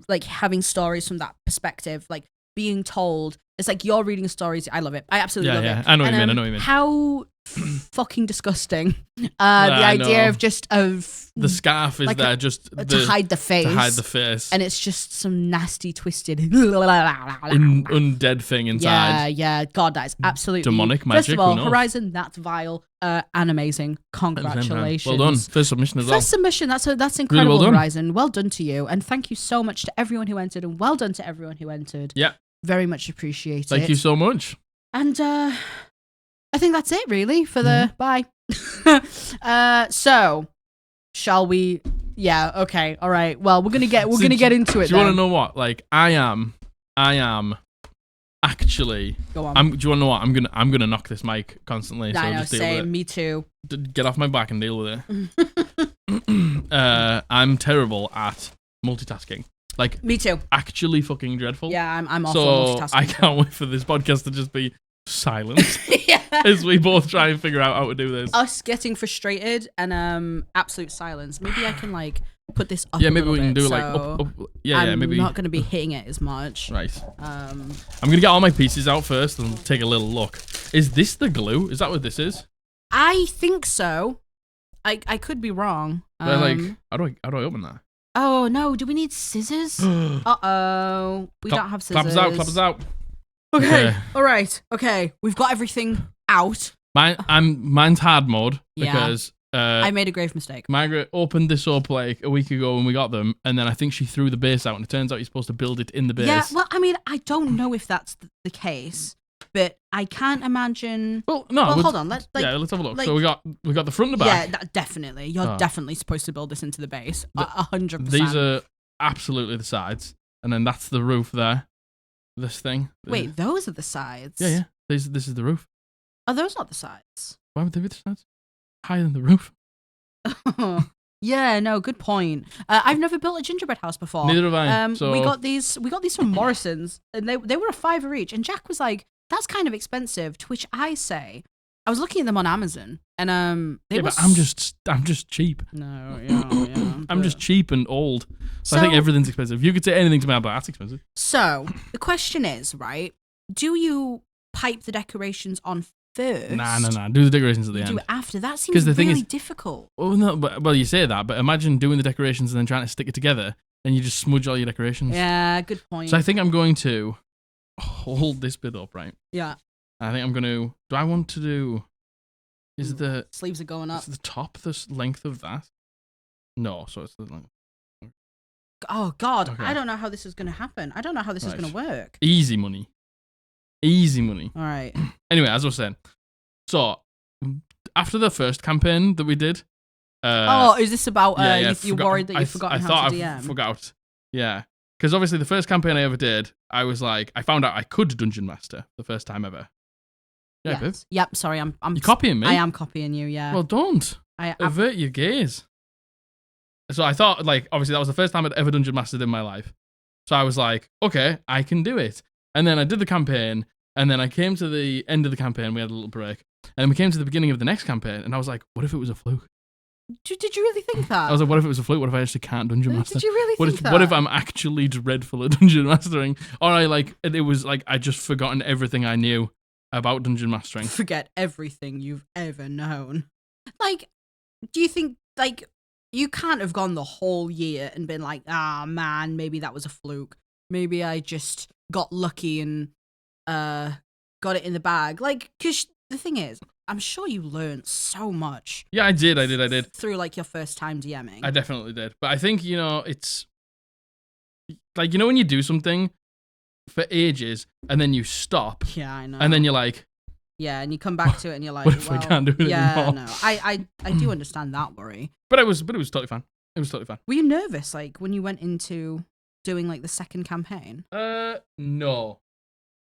like having stories from that perspective, like being told. It's like you're reading stories. I love it. I absolutely love it. I know what you mean. How fucking disgusting. The idea of the scarf is like there to hide the face. To hide the face. And it's just some nasty, twisted undead thing inside. Yeah. God, that is absolutely demonic magic. First of all, Horizon, that's vile and amazing. Congratulations. Well done. First submission as well. First submission. That's incredible, really well done. Horizon. Well done to you. And thank you so much to everyone who entered, and well done to everyone who entered. Yeah. Very much appreciate it. Thank you so much. And I think that's it really for the bye. So Shall we? Yeah. Okay. All right. Well, we're gonna get into it. Do you want to know what? Like, I am actually. Go on. Do you want to know what? I'm gonna knock this mic constantly. I know. Just deal with it. Me too. Get off my back and deal with it. I'm terrible at multitasking. Like, me too. Actually, fucking dreadful. Yeah, I'm awful so multitasking. I can't wait for this podcast to just be silent yeah. as we both try and figure out how to do this. Us getting frustrated and absolute silence. Maybe I can like put this up. Yeah, maybe we can do so like up. Yeah, maybe. I'm not going to be hitting it as much. Right. I'm gonna get all my pieces out first and take a little look. Is this the glue? Is that what this is? I think so. I could be wrong. But like, how do I open that? Oh no! Do we need scissors? Uh-oh. We don't have scissors. Clap us out. Okay. All right. Okay. We've got everything out. Mine's hard mode because I made a grave mistake. Margaret opened this up like a week ago when we got them, and then I think she threw the base out, and it turns out you're supposed to build it in the base. Yeah. Well, I mean, I don't know if that's the case, but I can't imagine. Well, no. Well, hold on. Let's have a look. So we got the front and the back. Yeah, definitely. You're definitely supposed to build this into the base. 100%. These are absolutely the sides, and then that's the roof there. This thing. Wait, those are the sides. Yeah. This is the roof. Are those not the sides? Why would they be the sides? Higher than the roof. Yeah, no, good point. I've never built a gingerbread house before. Neither have I. So we got these from Morrison's, and they were $5 each. And Jack was like, "That's kind of expensive." To which I say, I was looking at them on Amazon, and but I'm just cheap. No, yeah. I'm just cheap and old, so I think everything's expensive. If you could say anything to me, but that's expensive. So the question is, right? Do you pipe the decorations on first? Nah. Do the decorations at the end. Do it after. That seems really difficult. Well, no, but you say that, but imagine doing the decorations and then trying to stick it together, and you just smudge all your decorations. Yeah, good point. So I think I'm going to hold this bit up, right? Yeah. I think I'm going to. Do I want to do? Is the sleeves are going up? Is the top the length of that? No, so it's the length. Oh God, okay. I don't know how this is going to happen. I don't know how this is going to work. Easy money. All right. Anyway, as I was saying, so after the first campaign that we did. Is this about you're worried that you've forgotten how to DM? I forgot. Yeah. Because obviously the first campaign I ever did, I was like, I found out I could Dungeon Master the first time ever. Yeah, yes. Yep, sorry, I'm You're copying me? I am copying you, yeah. Well, don't. Avert your gaze. So I thought, like, obviously that was the first time I'd ever Dungeon Mastered in my life. So I was like, okay, I can do it. And then I did the campaign, and then I came to the end of the campaign, we had a little break, and then we came to the beginning of the next campaign, and I was like, what if it was a fluke? Did you really think that? I was like, what if it was a fluke? What if I actually can't Dungeon Master? Did you really think that? What if I'm actually dreadful at Dungeon Mastering? Or it was like, I just forgotten everything I knew about Dungeon Mastering. Forget everything you've ever known. Like, do you think, like, you can't have gone the whole year and been like, man, maybe that was a fluke. Maybe I just got lucky and got it in the bag. Like, because the thing is, I'm sure you learned so much. Yeah, I did. Through, like, your first time DMing. I definitely did. But I think, it's, like, when you do something for ages and then you stop. Yeah, I know. And then you're like. Yeah, and you come back to it and you're like, what if I can't do it anymore? No, I do understand that worry. But it was totally fun. It was totally fun. Were you nervous, like, when you went into doing, like, the second campaign? No.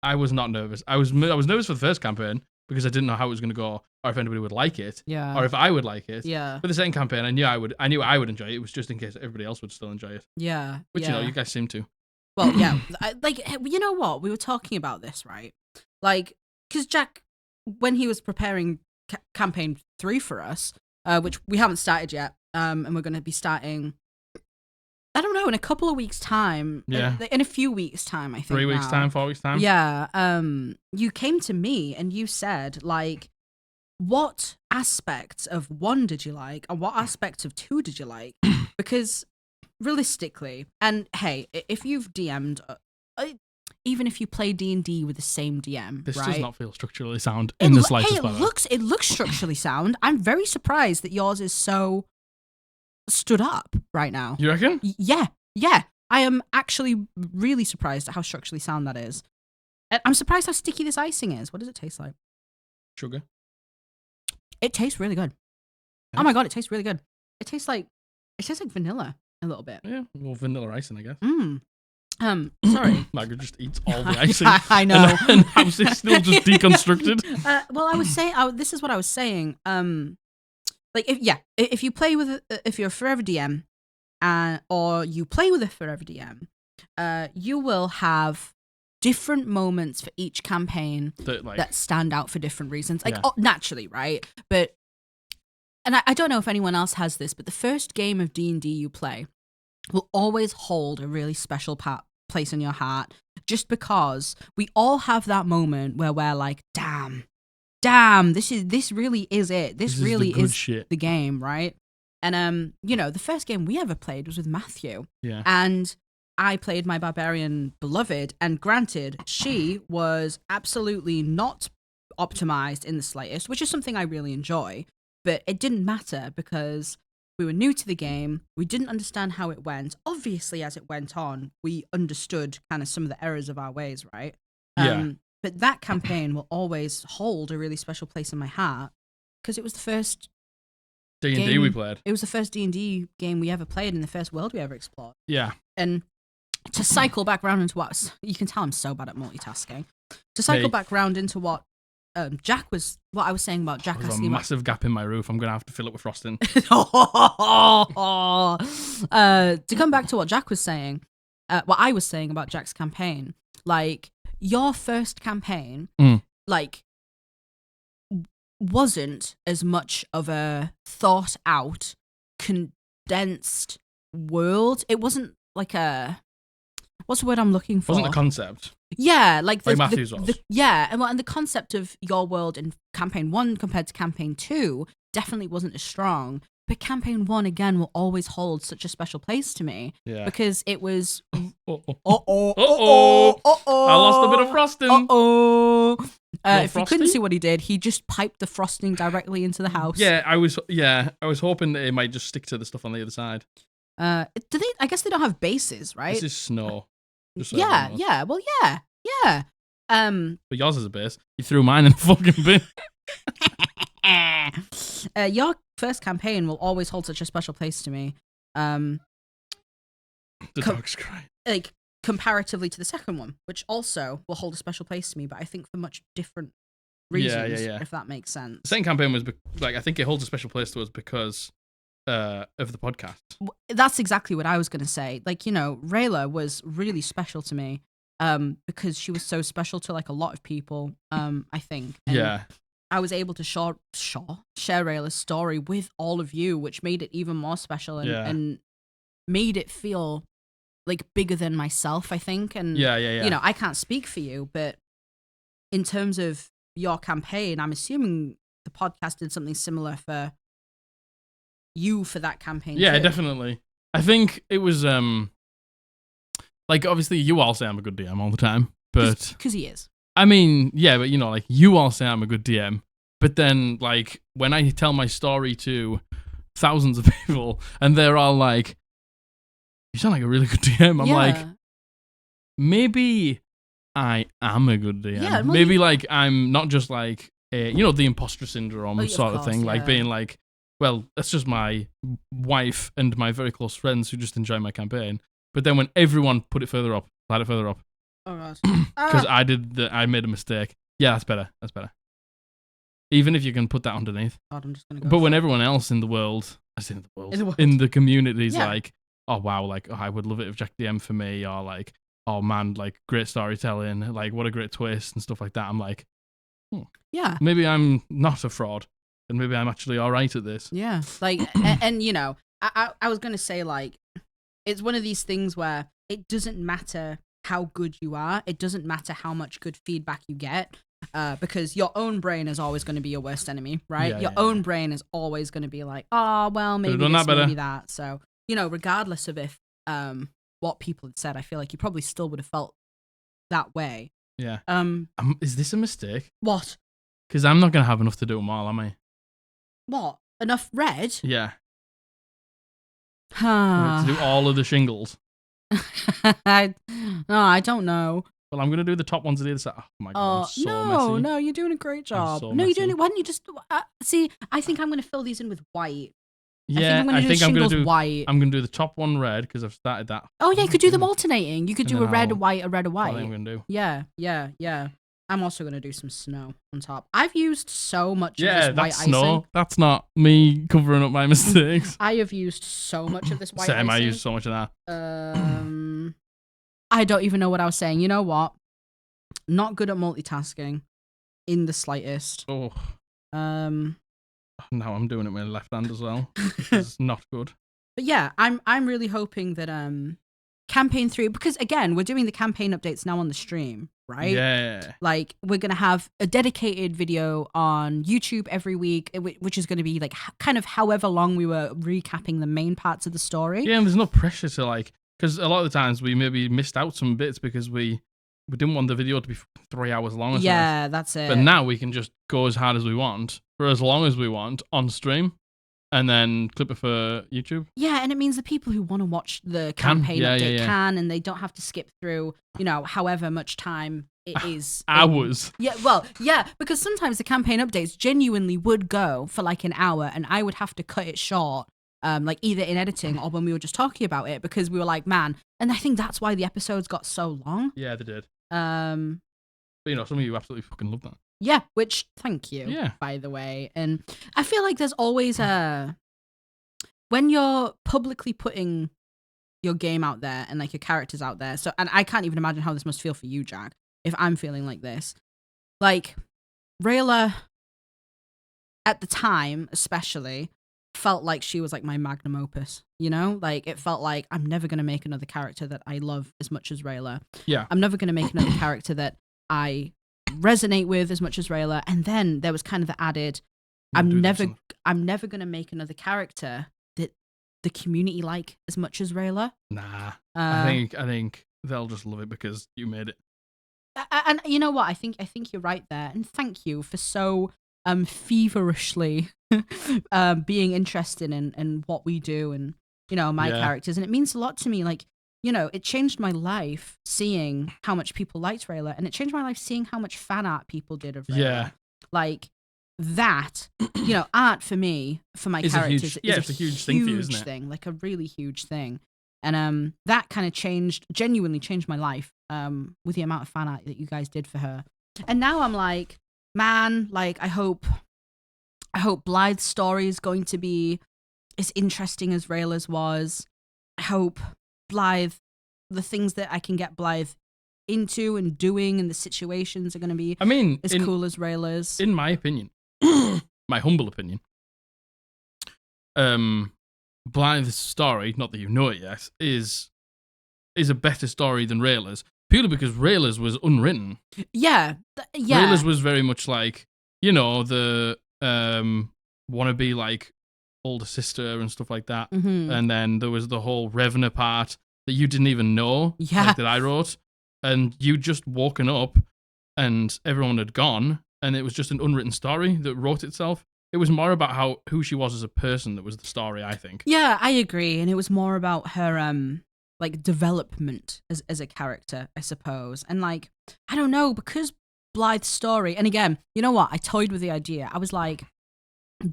I was not nervous. I was nervous for the first campaign because I didn't know how it was going to go or if anybody would like it. Yeah. Or if I would like it. Yeah. For the second campaign, I knew I would enjoy it. It was just in case everybody else would still enjoy it. Yeah. Which, you guys seem to. Well, yeah. You know what? We were talking about this, right? Like, because Jack, when he was preparing campaign 3 for us, which we haven't started yet, and we're going to be starting, I don't know, in a couple of weeks' time. Yeah. In a few weeks' time, I think. 3 weeks' time, 4 weeks' time. Yeah. You came to me and you said, like, what aspects of 1 did you like and what aspects of 2 did you like? Because realistically, and hey, if you've DM'd, even if you play D&D with the same DM, this right? does not feel structurally sound in the slightest. Hey, it looks structurally sound. I'm very surprised that yours is so stood up right now. You reckon? Yeah. I am actually really surprised at how structurally sound that is. I'm surprised how sticky this icing is. What does it taste like? Sugar. It tastes really good. Yeah. Oh my God, it tastes really good. It tastes like It tastes like vanilla a little bit. Yeah, well, vanilla icing, I guess. Sorry. Margaret just eats all the icing. I know. And house is still just deconstructed. Well, I was saying, this is what I was saying. Like, if you play with, if you're a forever DM, or you play with a forever DM, you will have different moments for each campaign that stand out for different reasons. Like, naturally, right? But, and I don't know if anyone else has this, but the first game of D&D you play will always hold a really special place in your heart, just because we all have that moment where we're like, damn, this really is it. This really is the game, right? And the first game we ever played was with Matthew. Yeah. And I played my barbarian beloved, and granted, she was absolutely not optimized in the slightest, which is something I really enjoy. But it didn't matter because we were new to the game. We didn't understand how it went. Obviously, as it went on, we understood kind of some of the errors of our ways, right? Yeah. But that campaign will always hold a really special place in my heart because it was the first D&D we played. It was the first D&D game we ever played in the first world we ever explored. Yeah. And to cycle back round into you can tell I'm so bad at multitasking. To cycle back round into what I was saying about Jack There's asking a massive gap in my roof. I'm going to have to fill it with frosting. To come back to what Jack was saying, what I was saying about Jack's campaign, like, your first campaign, like, wasn't as much of a thought out, condensed world. It wasn't like what's the word I'm looking for? Wasn't a concept. Yeah, like Matthews was. And the concept of your world in campaign 1 compared to campaign 2 definitely wasn't as strong. But campaign 1 again will always hold such a special place to me. Yeah. Because it was I lost a bit of frosting. If you couldn't see what he did, he just piped the frosting directly into the house. Yeah, I was hoping that it might just stick to the stuff on the other side. I guess they don't have bases, right? This is snow. Yeah. But yours is a base. You threw mine in the fucking bin. Your first campaign will always hold such a special place to me. The dog's crying. Like, comparatively to the second one, which also will hold a special place to me, but I think for much different reasons, if that makes sense. The second campaign was, I think it holds a special place to us because of the podcast. That's exactly what I was going to say. Like, Rayla was really special to me because she was so special to, like, a lot of people, I think. And I was able to share Rayla's story with all of you, which made it even more special and made it feel like bigger than myself, I think. And I can't speak for you, but in terms of your campaign, I'm assuming the podcast did something similar for you for that campaign. Yeah, too. Definitely. I think it was like, obviously you all say I'm a good DM all the time, but because he is. I mean, yeah, but like, you all say I'm a good DM, but then, like, when I tell my story to thousands of people and they're all like, you sound like a really good DM. I'm like, maybe I am a good DM. Yeah, maybe like I'm not just like the imposter syndrome sort of thing, like being like, well, that's just my wife and my very close friends who just enjoy my campaign. But then when everyone put it further up, slide it further up, because I made a mistake. Yeah, that's better. That's better. Even if you can put that underneath. God, I'm just gonna go. But when everyone else in the world, in the community is like, oh wow, like, I would love it if Jack DM for me, or like, oh man, like, great storytelling, like, what a great twist and stuff like that. I'm like, maybe I'm not a fraud, and maybe I'm actually all right at this. Yeah, like, and I was gonna say, like, it's one of these things where it doesn't matter how good you are, it doesn't matter how much good feedback you get, because your own brain is always going to be your worst enemy, right? Your own brain is always going to be like, oh well, maybe this, maybe that. So, regardless of if what people had said, I feel like you probably still would have felt that way. Yeah. Is this a mistake? What? Because I'm not going to have enough to do them all, am I? What? Enough red? Yeah. To do all of the shingles. I don't know. Well, I'm going to do the top ones of the other side. Oh my God, I'm so messy. No, you're doing a great job. So no, you're doing it. Why don't you just... see, I think I'm going to fill these in with white. Yeah, I think I'm gonna do white. I'm gonna do the top one red because I've started that. Oh yeah, you could do them alternating. You could do a red, a white, a red, a white. That's what I'm gonna do. Yeah. I'm also gonna do some snow on top. I've used so much of this white that's icing. snow. That's not me covering up my mistakes. I have used so much of this white icing. I used so much of that. I don't even know what I was saying. You know what? Not good at multitasking in the slightest. Oh. Now I'm doing it with my left hand as well. It's not good. But yeah, I'm really hoping that campaign 3, because again, we're doing the campaign updates now on the stream, right? Yeah. Like, we're going to have a dedicated video on YouTube every week, which is going to be like kind of however long we were recapping the main parts of the story. Yeah, and there's no pressure to like, because a lot of the times we maybe missed out some bits because we didn't want the video to be 3 hours long or something. Yeah, that's it. But now we can just go as hard as we want, for as long as we want, on stream, and then clip it for YouTube. Yeah, and it means the people who want to watch the campaign update can, and they don't have to skip through, however much time it is. Hours. Yeah, because sometimes the campaign updates genuinely would go for like an hour, and I would have to cut it short, like either in editing or when we were just talking about it, because we were like, man, and I think that's why the episodes got so long. Yeah, they did. But some of you absolutely fucking love that. Yeah, which, thank you, yeah. by the way. And I feel like there's always when you're publicly putting your game out there and like your characters out there, and I can't even imagine how this must feel for you, Jack, if I'm feeling like this. Like, Rayla, at the time, especially, felt like she was like my magnum opus, Like, it felt like I'm never going to make another character that I love as much as Rayla. Yeah. I'm never going to make another character that I resonate with as much as Rayla. And then there was kind of the added, I'm never going to make another character that the community like as much as Rayla. Nah. I think they'll just love it because you made it. And you know what? I think you're right there. And thank you for so feverishly being interested in what we do and my characters. And it means a lot to me. Like, it changed my life seeing how much people liked Rayla, and it changed my life seeing how much fan art people did of Rayla. Yeah. Like that, art for me, for my characters, it's a huge thing for you, isn't it? Like a really huge thing. And that kind of genuinely changed my life with the amount of fan art that you guys did for her. And now I'm like, man, like I hope Blythe's story is going to be as interesting as Rayla's was. I hope Blythe, the things that I can get Blythe into and doing and the situations are going to be as cool as Rayla's. In my opinion, my humble opinion, Blythe's story, not that you know it yet, is a better story than Rayla's, purely because Rayla's was unwritten. Yeah. Rayla's was very much like, the wannabe like older sister and stuff like that. Mm-hmm. And then there was the whole Revner part that you didn't even know, like, that I wrote. And you just woken up and everyone had gone, and it was just an unwritten story that wrote itself. It was more about who she was as a person that was the story, I think. Yeah, I agree. And it was more about her like development as a character, I suppose. And like, I don't know, because Blythe's story, and again, you know what? I toyed with the idea. I was like,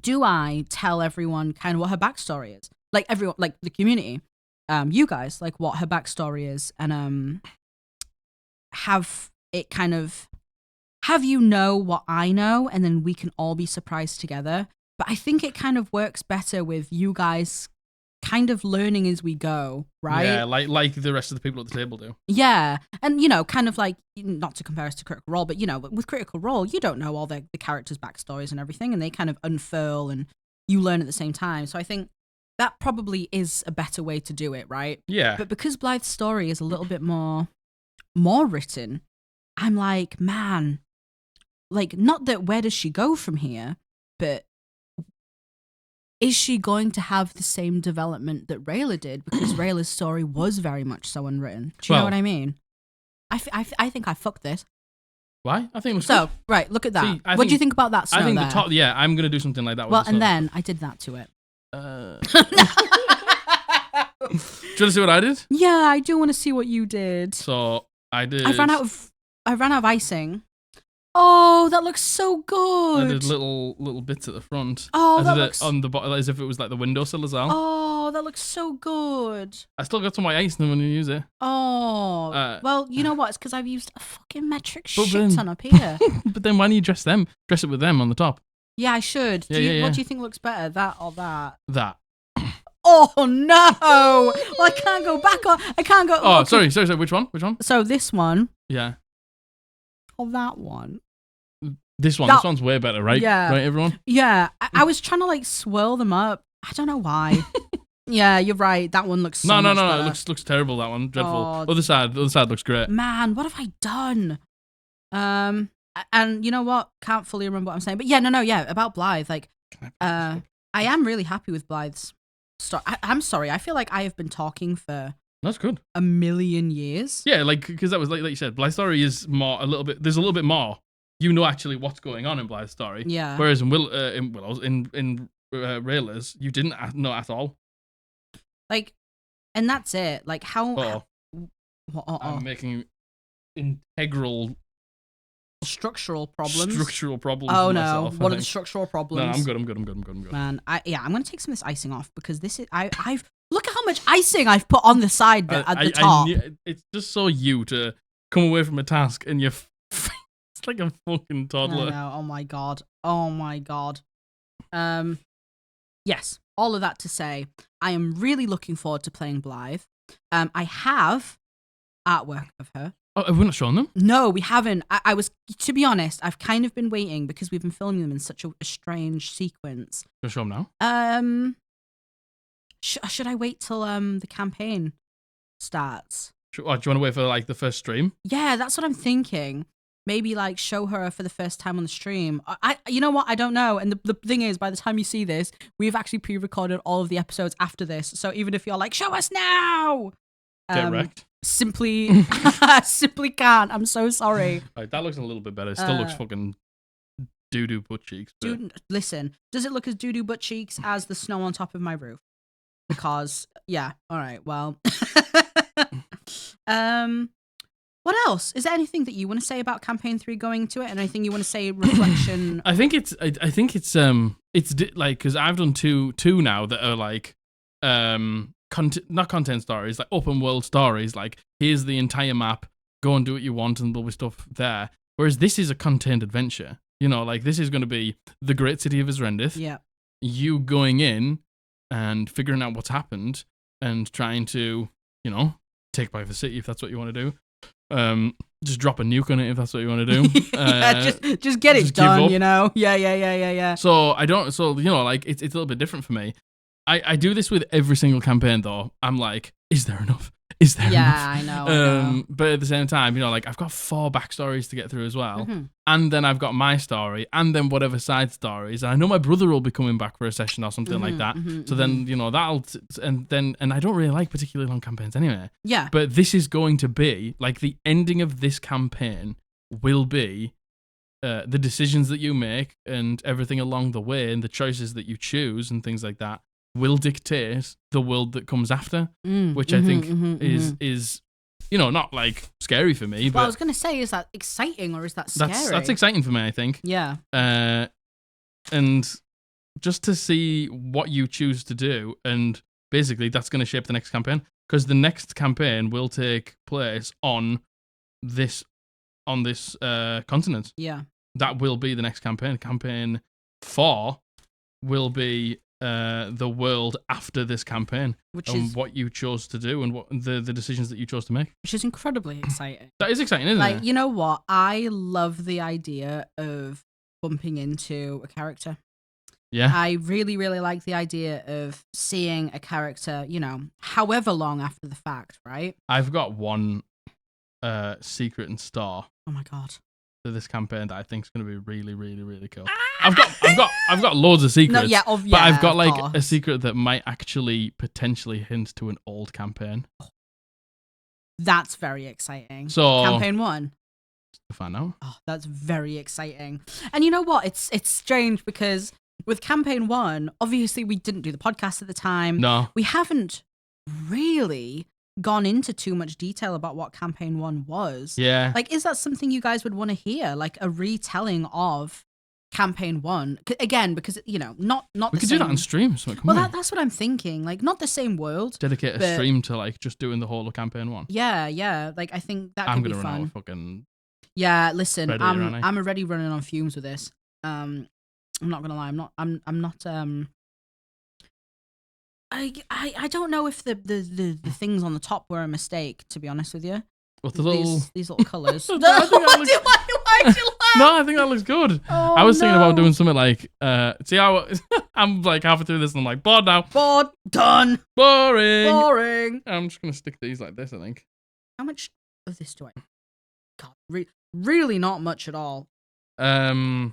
do I tell everyone kind of what her backstory is? Like everyone, like the community, you guys, like what her backstory is, and have it kind of have what I know, and then we can all be surprised together. But I think it kind of works better with you guys kind of learning as we go, right? Yeah, like the rest of the people at the table do. Yeah, and kind of like, not to compare us to Critical Role, but with Critical Role, you don't know all the characters' backstories and everything, and they kind of unfurl and you learn at the same time. So I think that probably is a better way to do it, right? Yeah. But because Blythe's story is a little bit more written, I'm like, man, like, not that where does she go from here, but is she going to have the same development that Rayla did? Because Rayla's story was very much so unwritten. Do you know what I mean? I think I fucked this. Why? I think it was so good. Right. Look at that. See, what do you think about that? Snow I think there? the top. Yeah, I'm gonna do something like that. Well, and then I did that to it. Do you want to see what I did? Yeah, I do want to see what you did. So I did. I ran out of icing. Oh, that looks so good. And there's little bits at the front. Oh, that looks... on the bottom, as if it was like the windowsill as well. Oh, that looks so good. I still got some white ice in them when you use it. Oh, well, you know what? It's because I've used a fucking metric But shit then- ton up here. But then why don't you dress it with them on the top? Yeah, I should. Yeah. What do you think looks better, that or that? That. Oh no! Well, I can't go back on. I can't go. Oh, okay. sorry. Which one? So this one Yeah. or that one? This one. That- This one's way better, right? Yeah. Right, everyone? Yeah, I was trying to like swirl them up. I don't know why. Yeah, you're right. That one looks so No. much better. It looks terrible, that one. Dreadful. Oh. The other side looks great. Man, what have I done? And you know what? Can't fully remember what I'm saying. But yeah, yeah, about Blythe. Like, I am really happy with Blythe's story. I'm sorry. I feel like I have been talking for That's good. a million years. Yeah, like, because that was like you said, Blythe's story is more there's a little bit more. You know actually what's going on in Blythe's story. Yeah. Whereas in Willow's, in Rayla's, you didn't know at all. Like, and that's it. Like, how... I'm making integral structural problems. Oh no! myself, What are the structural problems? No, I'm good. Man, I'm gonna take some of this icing off because this is I've look at how much icing I've put on the side at the top. It's just so you to come away from a task and you're it's like a fucking toddler. I know. Oh my god. Yes, all of that to say, I am really looking forward to playing Blythe. I have artwork of her. Oh, have we not shown them? No, we haven't. I was, to be honest, I've kind of been waiting because we've been filming them in such a strange sequence. Can I show them now? Should I wait till the campaign starts? Do you want to wait for like the first stream? Yeah, that's what I'm thinking. Maybe like show her for the first time on the stream. You know what? I don't know. And the thing is, by the time you see this, we've actually pre-recorded all of the episodes after this. So even if you're like, show us now, Get wrecked. Simply can't. I'm so sorry. Right, that looks a little bit better. It still looks fucking doo-doo butt cheeks. But... Dude, listen, does it look as doo-doo butt cheeks as the snow on top of my roof? Because, yeah, all right, well. What else? Is there anything that you want to say about campaign 3 going into it, and anything you want to say reflection? I think it's like, because I've done two now that are like not content stories, like open world stories. Like, here's the entire map, go and do what you want, and there'll be stuff there. Whereas this is a contained adventure. You know, like, this is going to be the great city of Isrendith. Yeah. You going in and figuring out what's happened and trying to, you know, take back the city if that's what you want to do. Just drop a nuke on it if that's what you want to do. Just get it done, you know? Yeah. So you know, like, it's a little bit different for me. I do this with every single campaign, though. I'm like, is there enough? Is there enough? Yeah, I know. But at the same time, you know, like, I've got 4 backstories to get through as well. Mm-hmm. And then I've got my story, and then whatever side stories. And I know my brother will be coming back for a session or something like that. So then, you know, and I don't really like particularly long campaigns anyway. Yeah. But this is going to be, like, the ending of this campaign will be the decisions that you make and everything along the way and the choices that you choose and things like that will dictate the world that comes after, which I think is, you know, not like scary for me. But I was going to say, is that exciting or is that scary? That's exciting for me, I think. Yeah. And just to see what you choose to do, and basically that's going to shape the next campaign, because the next campaign will take place on this continent. Yeah. That will be the next campaign. Campaign 4 will be the world after this campaign, which and is what you chose to do and what the decisions that you chose to make, which is incredibly exciting. That is exciting, isn't it? Like, you know what? I love the idea of bumping into a character. Yeah. I really, really like the idea of seeing a character, you know, however long after the fact, right? I've got one secret in store. Oh my god. To this campaign that I think is going to be really, really, really cool. I've got loads of secrets. But I've got like a secret that might actually potentially hint to an old campaign. That's very exciting. So campaign 1. To find out. Oh, that's very exciting. And you know what? It's strange because with campaign 1, obviously we didn't do the podcast at the time. No. We haven't really gone into too much detail about what campaign 1 was. Yeah. Like, is that something you guys would want to hear? Like a retelling of campaign 1 again, because not we could do that on stream. So that's what I'm thinking. Like, not the same world. Dedicate a stream to like just doing the whole of campaign 1. Yeah. Like, I think that could be fun. I'm gonna run out of fucking. Yeah, listen, I'm already running on fumes with this. I'm not gonna lie. I'm not. I don't know if the things on the top were a mistake. To be honest with you. What these little colours? Why'd you laugh? No, I think that looks good. Oh, I was thinking about doing something like, see how I'm like halfway through this and I'm like, bored now. Bored, done. Boring. I'm just going to stick these like this, I think. How much of this do I? God, really not much at all. Yeah,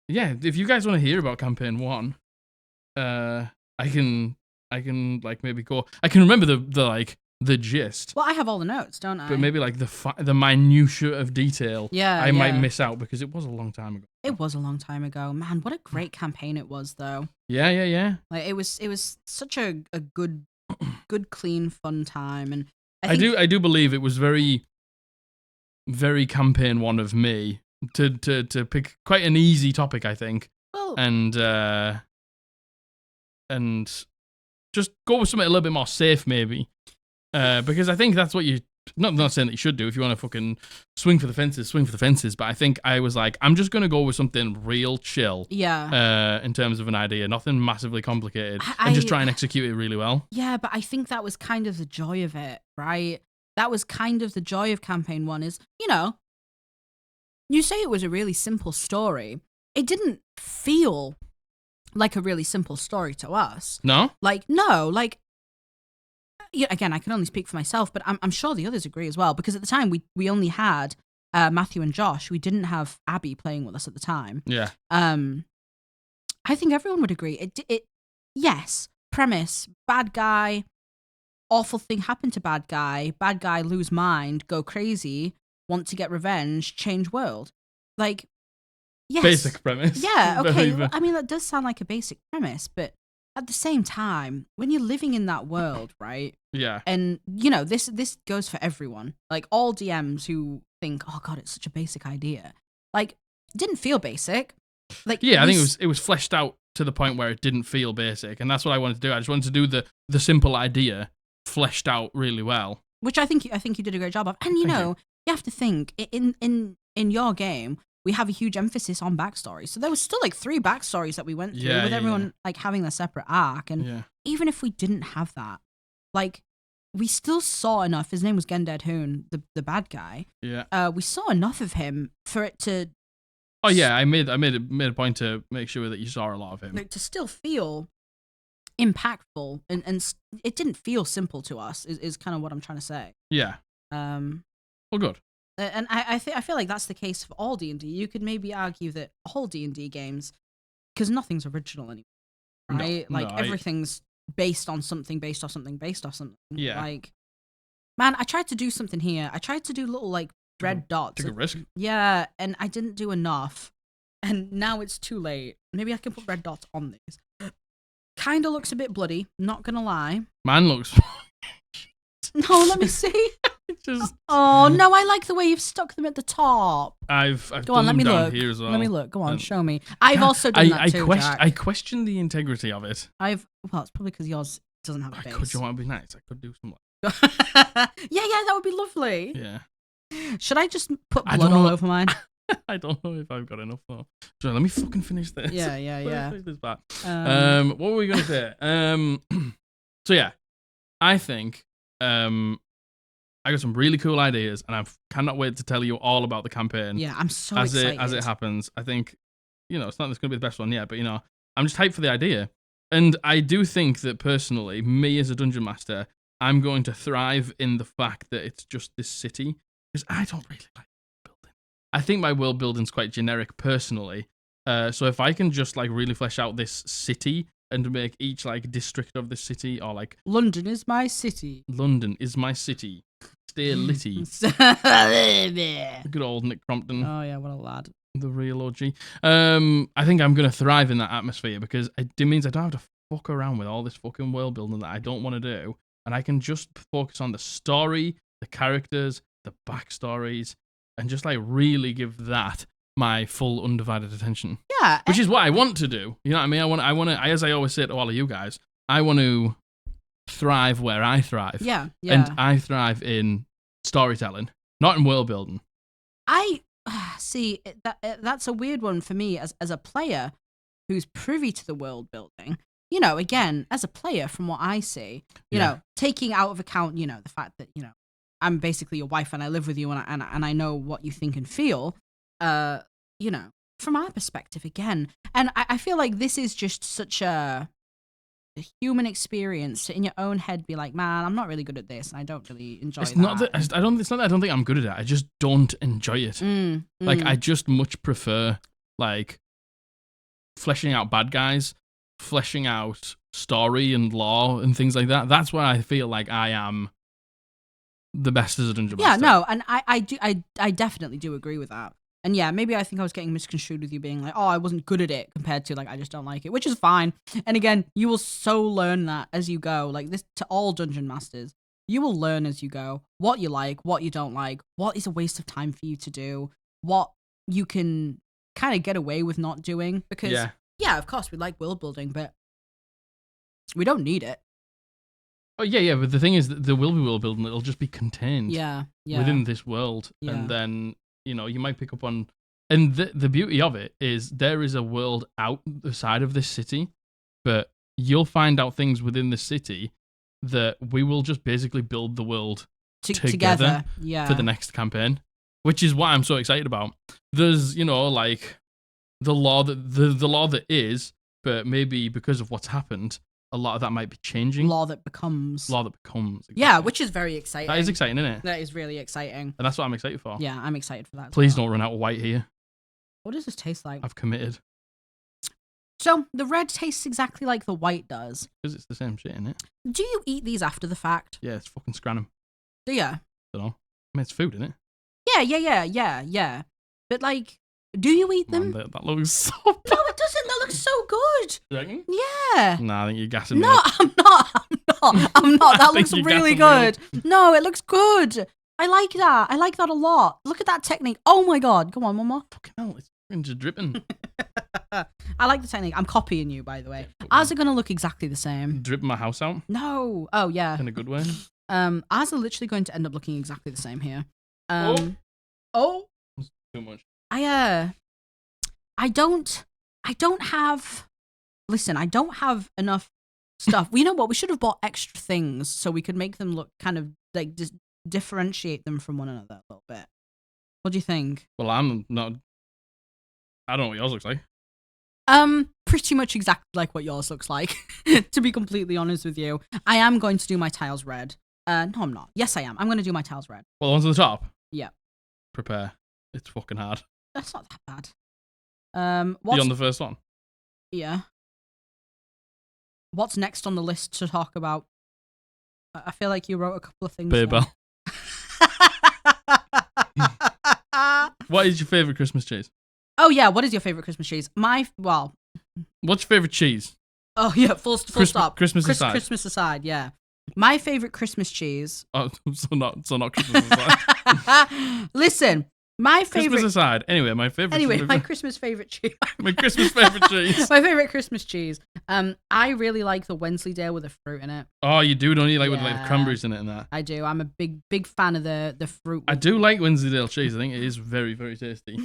if you guys want to hear about campaign 1, I can like maybe go, I can remember the gist. Well, I have all the notes, don't I? But maybe like the minutiae of detail, I might miss out because it was a long time ago. It was a long time ago, man. What a great campaign it was, though. Yeah. Like it was such a good, clean, fun time, and I do believe it was very, very campaign 1 of me to pick quite an easy topic, I think, and just go with something a little bit more safe, maybe. Because I think that's what you... Not saying that you should do. If you want to fucking swing for the fences. But I think I was like, I'm just going to go with something real chill. Yeah. In terms of an idea. Nothing massively complicated. And just try and execute it really well. Yeah, but I think that was kind of the joy of it, right? That was kind of the joy of campaign 1 is, you say it was a really simple story. It didn't feel like a really simple story to us. No? No. Yeah, again, I can only speak for myself, but I'm sure the others agree as well, because at the time we only had Matthew and Josh. We didn't have Abby playing with us at the time. Yeah. I think everyone would agree. Yes, premise, bad guy, awful thing happened to bad guy lose mind, go crazy, want to get revenge, change world. Like, yes. Basic premise. Yeah, okay. Well, I mean, that does sound like a basic premise, but at the same time, when you're living in that world, right? Yeah. And, this goes for everyone. Like, all DMs who think, oh, God, it's such a basic idea. Like, it didn't feel basic. Like, yeah, I think it was fleshed out to the point where it didn't feel basic. And that's what I wanted to do. I just wanted to do the simple idea fleshed out really well. Which I think you did a great job of. And, you have to think, in your game, we have a huge emphasis on backstories. So there was still like 3 backstories that we went through with everyone like having their separate arc. And even if we didn't have that, like we still saw enough. His name was Gendead Hoon, the bad guy. Yeah. We saw enough of him for it to. Oh yeah, I made a point to make sure that you saw a lot of him. Like, to still feel impactful and it didn't feel simple to us. Is kind of what I'm trying to say. Yeah. Well, good. And I feel like that's the case for all D&D. You could maybe argue that all D&D games, because nothing's original anymore, right? Everything's based on something, based off something, based off something. Yeah. Like, man, I tried to do something here. I tried to do little like red dots. Took a risk. Yeah, and I didn't do enough. And now it's too late. Maybe I can put red dots on these. Kinda looks a bit bloody, not gonna lie. Mine looks... No, let me see. Just... Oh no, I like the way you've stuck them at the top. I've go on, let me down look. Here as well. Let me look. Go on, show me. I've also done that too, Jack. I question the integrity of it. Well, it's probably because yours doesn't have a base. You want to be nice? I could do some. yeah, that would be lovely. Yeah. Should I just put blood all over mine? I don't know if I've got enough though. So let me fucking finish this. Yeah. Finish this part. What were we gonna say? So yeah, I think I got some really cool ideas, and I cannot wait to tell you all about the campaign. Yeah, I'm so excited. As it happens. I think, it's not going to be the best one yet, but, I'm just hyped for the idea. And I do think that, personally, me as a dungeon master, I'm going to thrive in the fact that it's just this city, because I don't really like building. I think my world building's quite generic, personally. So if I can just, really flesh out this city and make each, district of the city, or, London is my city. London is my city. Stay litty. Good old Nick Crompton. Oh yeah, what a lad. The real OG. I think I'm going to thrive in that atmosphere because it means I don't have to fuck around with all this fucking world building that I don't want to do. and I can just focus on the story, the characters, the backstories, and just like really give that my full undivided attention. Yeah. Which is what I want to do. You know what I mean? I want to, as I always say to all of you guys, I want to thrive where I thrive. Yeah. And I thrive in storytelling, not in world building. I see that's a weird one for me as a player who's privy to the world building. You know, again, as a player, from what I see, you know, taking out of account, you know, the fact that, you know, I'm basically your wife and I live with you and I know what you think and feel. You know, from our perspective again, and I feel like this is just such a human experience to in your own head be like, man, I'm not really good at this and I don't really enjoy it's that. Not that I don't think I'm good at it. I just don't enjoy it. Like I just much prefer like fleshing out bad guys, fleshing out story and lore and things like that. That's where I feel like I am the best as a dungeon master. Yeah, no, and I definitely do agree with that. And yeah, maybe I think I was getting misconstrued with you being like, oh, I wasn't good at it compared to like, I just don't like it, which is fine. And again, you will so learn that as you go. Like this to all dungeon masters, you will learn as you go what you like, what you don't like, what is a waste of time for you to do, what you can kind of get away with not doing. Because yeah, of course we like world building, but we don't need it. Oh yeah, but the thing is that there will be world building. It'll just be contained within this world. Yeah. And then, you know, you might pick up on... And the beauty of it is there is a world out the side of this city, but you'll find out things within the city that we will just basically build the world together for the next campaign, which is what I'm so excited about. There's, you know, like the law that is, but maybe because of what's happened, a lot of that might be changing. Law that becomes. Exactly. Yeah, which is very exciting. That is exciting, isn't it? That is really exciting. And that's what I'm excited for. Yeah, I'm excited for that. Please don't run out of white here. What does this taste like? I've committed. So, the red tastes exactly like the white does. Because it's the same shit, isn't it? Do you eat these after the fact? Yeah, it's fucking scrannum. Do you? Don't know. I mean, it's food, isn't it? Yeah. But, like, do you eat them? Man, that looks so bad. No, it doesn't. That looks so good. You reckon? Yeah. Nah, I think you're gassing me No, up. I'm not. That looks really good. Up. No, it looks good. I like that. I like that a lot. Look at that technique. Oh my god. Come on, one more. Fucking hell, it's just dripping. I like the technique. I'm copying you, by the way. Ours are going to look exactly the same. Dripping my house out? No. Oh, yeah. In a good way? Ours are literally going to end up looking exactly the same here. Oh. That's too much. I don't have... Listen, I don't have enough stuff. You know what? We should have bought extra things so we could make them look kind of like just differentiate them from one another a little bit. What do you think? Well, I'm not... I don't know what yours looks like. Pretty much exactly like what yours looks like, to be completely honest with you. I am going to do my tiles red. No, I'm not. Yes, I am. I'm going to do my tiles red. Well, the ones on the top? Yeah. Prepare. It's fucking hard. That's not that bad. You on the first one? Yeah. What's next on the list to talk about? I feel like you wrote a couple of things. Babel. What is your favourite Christmas cheese? Oh yeah, what is your favourite Christmas cheese? What's your favourite cheese? Oh yeah, full stop. Christmas aside. Christmas aside, yeah. My favourite Christmas cheese. Oh, so not Christmas aside. Listen, my favourite... Christmas aside. Anyway, my Christmas favourite cheese. My Christmas favourite cheese. My favourite Christmas cheese. I really like the Wensleydale with the fruit in it. Oh, you do, don't you? Like with like the cranberries in it and that. I do. I'm a big fan of the fruit. I do like Wensleydale cheese. I think it is very, very tasty.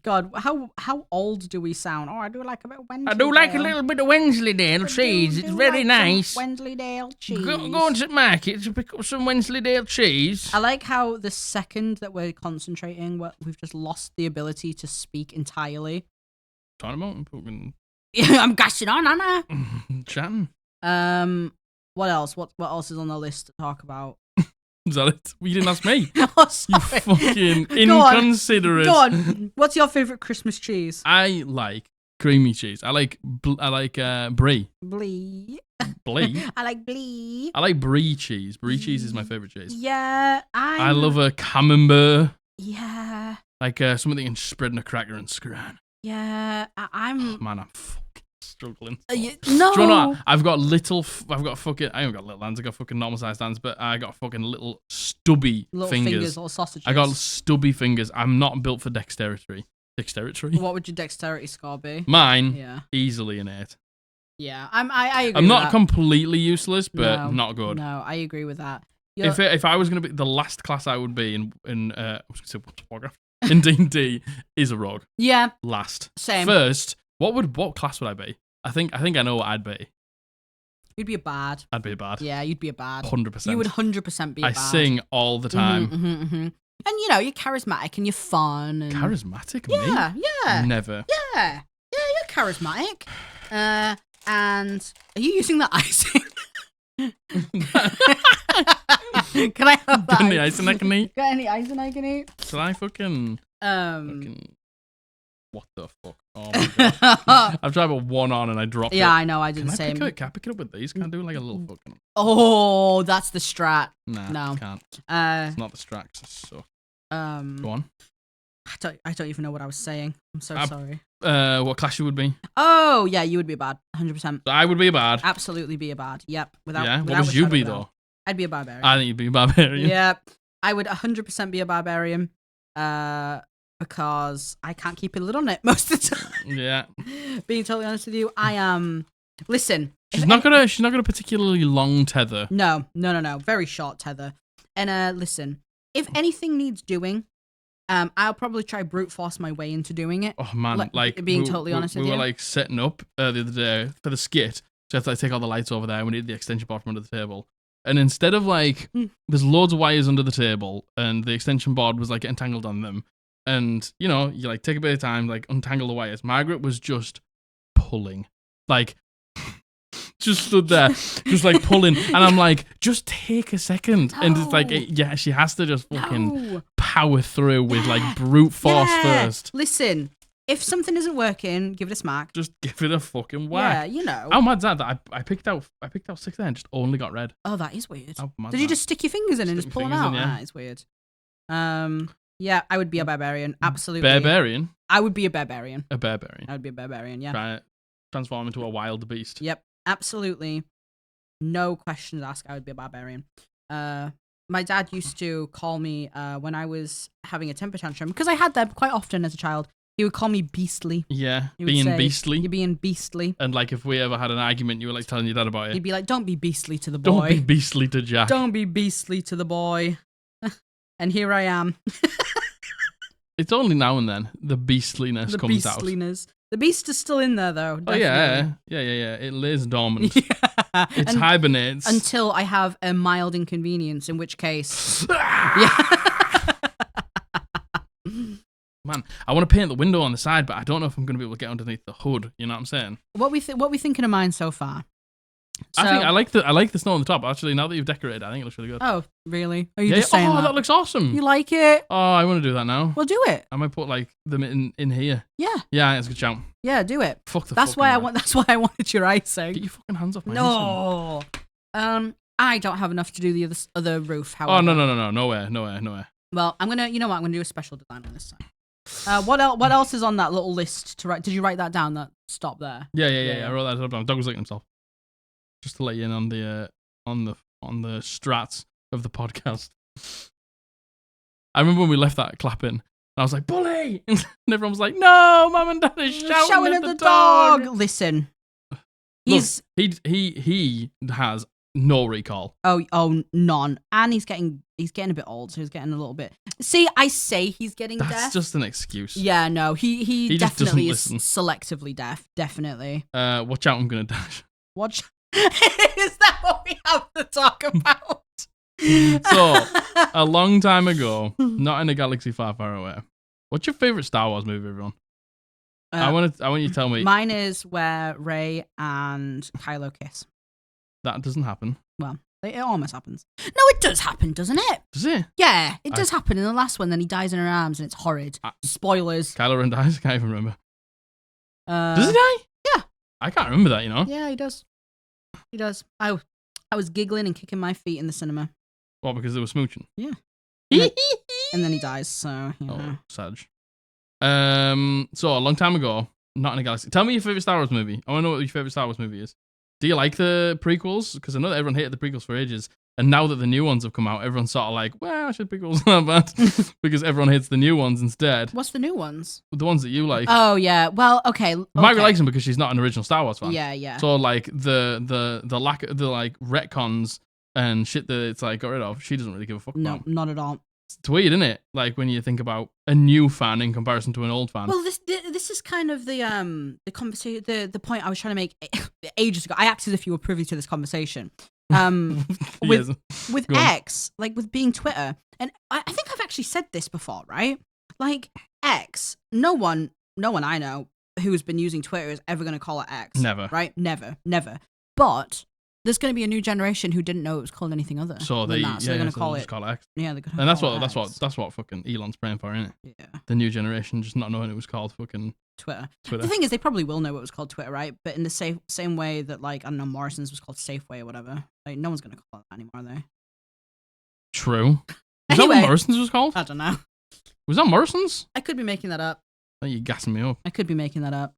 God, how old do we sound? Oh, I do like a bit of Wensleydale. I do like a little bit of Wensleydale cheese. It's very nice. Wensleydale cheese. Go on to the market to pick up some Wensleydale cheese. I like how the second that we're concentrating, we've just lost the ability to speak entirely. Talking about fucking... I'm gushing on, aren't I? Chatting. What else? What else is on the list to talk about? Is that it? Well, you didn't ask me. Oh, sorry. You fucking inconsiderate. Go on. What's your favourite Christmas cheese? I like creamy cheese. I like brie. Brie. Brie? I like brie. I like brie cheese. Brie cheese is my favourite cheese. Yeah. I love a camembert. Like something that you can spread in a cracker and scran. Yeah. I'm fucking struggling. No. Do you know what? I've got fucking. I haven't got little hands. I got fucking normal sized hands, but I got fucking little stubby fingers. Little sausages. I got stubby fingers. I'm not built for dexterity. Dexterity. What would your dexterity score be? Mine, easily an 8. Yeah, I agree. I'm with not that. completely useless, but not good. No, I agree with that. If I was gonna be the last class I would be in I was gonna say Warcraft in D&D is a rogue. Yeah. Last. Same. First, what class would I be? I think I know what I'd be. You'd be a bard. I'd be a bard. Yeah, you'd be a bard. 100%. You would 100% be a bard. I sing all the time. And you're charismatic and you're fun. And... Charismatic? Yeah, me? yeah. Never. Yeah, you're charismatic. And are you using the icing? Can I have that? Got any icing I can eat? Got any icing I can eat? Shall I fucking what the fuck? Oh my god. I've tried with one on and I dropped it. Yeah, I know, I did the same. Can I pick it up with these? Can I do like a little fucking... Oh, that's the strat. Nah, no. Can't. It's not the strats, so... Go on. I don't even know what I was saying. I'm so sorry. What class you would be? Oh, yeah, you would be a bard. 100%. I would be a bard. Absolutely be a bard. Yep. What would you be, though? I'd be a barbarian. I think you'd be a barbarian. Yep. I would 100% be a barbarian. Because I can't keep a lid on it most of the time. Yeah. Being totally honest with you, I am... Listen. She's not gonna particularly long tether. No. Very short tether. And listen, if anything needs doing, I'll probably try brute force my way into doing it. Oh man, being totally honest with you. We were setting up the other day for the skit. So I have to take all the lights over there and we need the extension board from under the table. And instead of there's loads of wires under the table and the extension board was entangled on them. And, you take a bit of time, untangle the wires. Margaret was just pulling. Just stood there, just pulling. And I'm just take a second. No. And it's she has to just fucking power through with brute force first. Listen, if something isn't working, give it a smack. Just give it a fucking whack. Yeah, How mad's that? I picked out 6 there and just only got red. Oh, that is weird. Did you just stick your fingers in and just pull them out? Yeah, it's weird. Yeah, I would be a barbarian. Absolutely. Barbarian? I would be a barbarian. A barbarian. I would be a barbarian, yeah. Try to transform into a wild beast. Yep, absolutely. No questions asked, I would be a barbarian. My dad used to call me when I was having a temper tantrum, because I had that quite often as a child. He would call me beastly. Yeah, being beastly. You're being beastly. And if we ever had an argument, you were telling your dad about it. He'd be like, don't be beastly to the boy. Don't be beastly to Jack. Don't be beastly to the boy. And here I am. It's only now and then the beastliness comes out. The beast is still in there, though. Definitely. Oh, yeah. It lays dormant. Yeah. It hibernates. Until I have a mild inconvenience, in which case... Man, I want to paint the window on the side, but I don't know if I'm going to be able to get underneath the hood. You know what I'm saying? What we thinking of mine so far? I like the snow on the top. Actually, now that you've decorated, I think it looks really good. Oh, really? Are you just saying that? That looks awesome. You like it? Oh, I want to do that now. Well, do it. I might put them in here. Yeah. Yeah, it's a good shout. Yeah, do it. Fuck the. That's why I wanted your icing. Get your fucking hands off my No. I don't have enough to do the other roof. However. Oh no, nowhere. Well, I'm gonna. You know what? I'm gonna do a special design on this side. What else is on that little list to write? Did you write that down? That stop there. Yeah. I wrote that down. Dog was licking himself. Just to let you in on the strats of the podcast. I remember when we left that clapping, and I was like, "Bully!" and everyone was like, "No, Mum and Dad is shouting at the dog." Listen, he has no recall. Oh, none. And he's getting a bit old, so he's getting a little bit. See, I say he's getting deaf. That's just an excuse. Yeah, no, he definitely is selectively deaf. Definitely. Watch out! I'm gonna dash. Watch. Is that what we have to talk about? So, a long time ago, not in a galaxy far, far away. What's your favorite Star Wars movie, everyone? I want you to tell me. Mine is where Rey and Kylo kiss. That doesn't happen. Well, it almost happens. No, it does happen, doesn't it? Does it? Yeah, it does happen in the last one. Then he dies in her arms, and it's horrid. Spoilers. Kylo Ren dies. I can't even remember. Does he die? Yeah. I can't remember that. Yeah, he does. He does. I was giggling and kicking my feet in the cinema. Well, because they were smooching. Yeah. And then he dies. So. Oh, sad. So a long time ago, Not in a galaxy. Tell me your favorite Star Wars movie. I want to know what your favorite Star Wars movie is. Do you like the prequels? Because I know that everyone hated the prequels for ages. And now that the new ones have come out, everyone's sort of like, well, actually, prequels not bad. Because everyone hates the new ones instead. What's the new ones? The ones that you like. Oh, yeah. Well, okay. Margaret likes them because she's not an original Star Wars fan. Yeah. So, like, the lack of the, like, retcons and shit that it's, like, got rid of, she doesn't really give a fuck about. No, not at all. It's weird, isn't it? Like, when you think about a new fan in comparison to an old fan. Well, this is kind of the conversation, the point I was trying to make ages ago. I acted as if you were privy to this conversation. With X, like with being Twitter, and I think I've actually said this before, right? Like X, no one I know who's been using Twitter is ever going to call it X. Never. Right? Never. But there's going to be a new generation who didn't know it was called anything other. So they're going to call it X. Yeah, they're going to. And that's what fucking Elon's praying for, isn't it? Yeah. The new generation just not knowing it was called fucking Twitter. The thing is, they probably will know what it was called Twitter, right? But in the same way that, like, I don't know, Morrison's was called Safeway or whatever. Like, no one's gonna call it that anymore, are they? True. Is Anyway, that what Morrison's was called? I don't know. Was that Morrison's? I could be making that up. Oh, you're gassing me up. I could be making that up.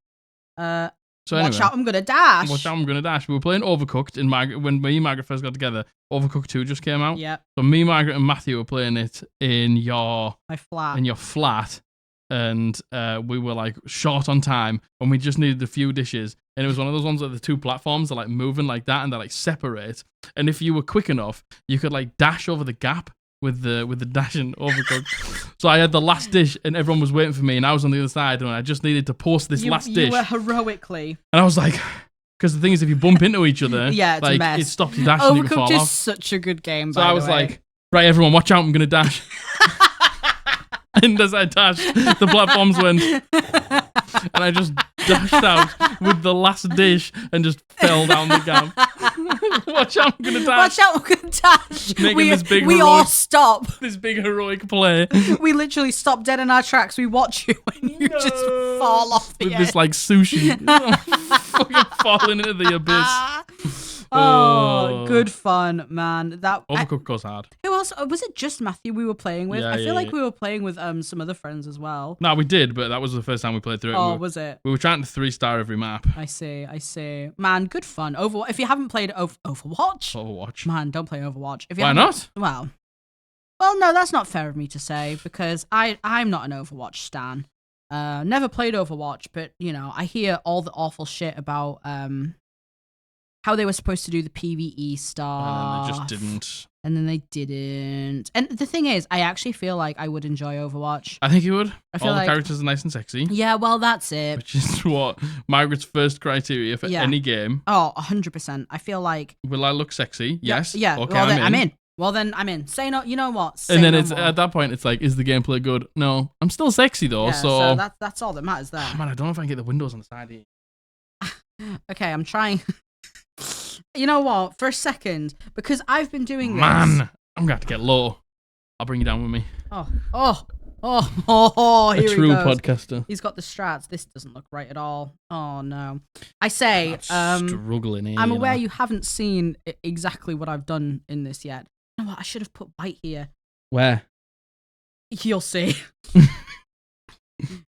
So watch out, I'm gonna dash. Watch out, I'm gonna dash. We were playing Overcooked when me and Margaret first got together. Overcooked 2 just came out. Yeah. So me, Margaret, and Matthew were playing it in your flat. And we were like short on time and we just needed a few dishes, and it was one of those ones where the two platforms are like moving like that and they're like separate, and if you were quick enough you could like dash over the gap with the dashing Overcooked. So I had the last dish and everyone was waiting for me and I was on the other side and I just needed to post this last dish. You were heroically. And I was like, because the thing is if you bump into each other, yeah, it's like a mess. it stops you dashing. You can fall Overcooked off. is such a good game. So I was like, right, everyone, watch out! I'm gonna dash. And as I dashed, the platforms went, and I just dashed out with the last dish and just fell down the gap. Watch out, I'm gonna dash. Watch out, I'm gonna dash. We all stop. This big heroic play. We literally stop dead in our tracks. We watch you when you just fall off the with edge. this like sushi, fucking falling into the abyss. Oh, good fun, man. Overcooked goes hard. Who else? Was it just Matthew we were playing with? Yeah, I feel like we were playing with some other friends as well. No, we did, but that was the first time we played through it. Oh, was it? We were trying to 3-star every map. I see. Man, good fun. Overwatch. If you haven't played Overwatch, man, don't play Overwatch. Why not? Well, no, that's not fair of me to say because I'm not an Overwatch stan. Never played Overwatch, but you know, I hear all the awful shit about how they were supposed to do the PvE stuff. And then they just didn't. And then they didn't. And the thing is, I actually feel like I would enjoy Overwatch. I think you would. I feel all the like characters are nice and sexy. Yeah, well, that's it. Which is what Margaret's first criteria for any game. Oh, 100%. I feel like... Will I look sexy? Yes. Yeah. Okay, well, then I'm in. Well, then I'm in. Say no. You know what? Say and then no it's more. at that point, it's like, is the gameplay good? No. I'm still sexy, though, Yeah, so that's all that matters there. Oh, man, I don't know if I can get the windows on the side here. Okay, I'm trying... You know what? For a second, because I've been doing this. Man, I'm going to have to get low. I'll bring you down with me. Here a true he goes. podcaster. He's got the strats. This doesn't look right at all. Oh, no. I say, struggling here. I'm aware you haven't seen exactly what I've done in this yet. You know what? I should have put white here. Where? You'll see.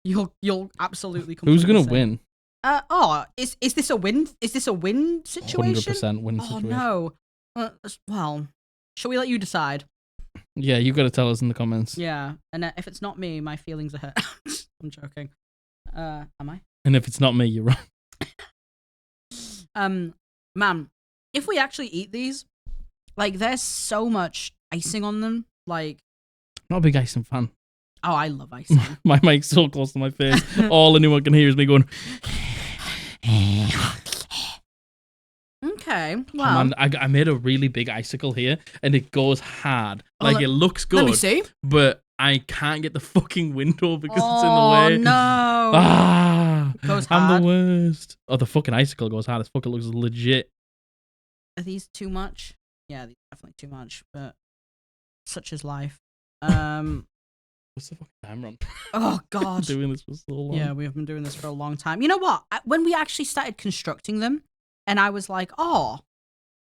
You'll absolutely. Who's going to win? Is this a win? Is this a win situation? 100% win situation. Oh no. Well, shall we let you decide? Yeah, you got to tell us in the comments. Yeah, and if it's not me, my feelings are hurt. I'm joking. Am I? And if it's not me, you're wrong. Man, if we actually eat these, like, there's so much icing on them. Like, not a big icing fan. Oh, I love icing. My mic's so close to my face. All anyone can hear is me going. Okay, well, man, I made a really big icicle here, and it goes hard. Like, it looks good. Let me see. But I can't get the fucking window because it's in the way. Oh no! It goes hard. I'm the worst. Oh, the fucking icicle goes hard as fuck. It looks legit. Are these too much? Yeah, these are definitely too much. But such is life. What's the fucking time run? Oh, God. Doing this for so long. Yeah, we have been doing this for a long time. You know what? When we actually started constructing them, and I was like, well,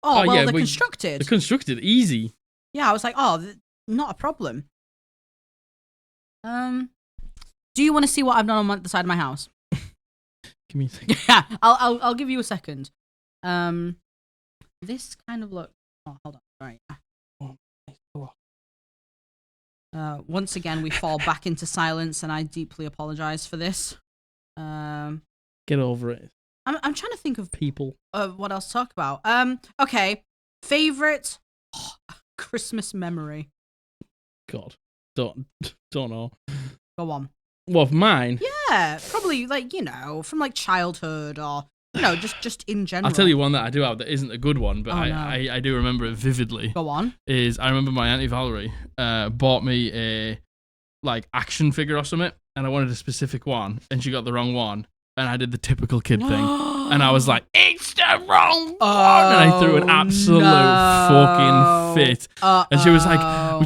yeah, they're constructed. They're constructed, easy. Yeah, I was like, not a problem. Do you want to see what I've done on the side of my house? Give me a second. Yeah, I'll give you a second. This kind of look. Oh, hold on. Right. Once again, we fall back into silence, and I deeply apologize for this. Get over it. I'm trying to think of people. What else to talk about? Okay. Favorite Christmas memory. God, don't know. Go on. Well, mine. Yeah, probably like from like childhood or just in general. I'll tell you one that I do have that isn't a good one, but Oh, I do remember it vividly. Go on. I remember my auntie Valerie bought me a like action figure or something, and I wanted a specific one, and she got the wrong one, and I did the typical kid thing, and I was like, "It's the wrong one," and I threw an absolute fucking fit. And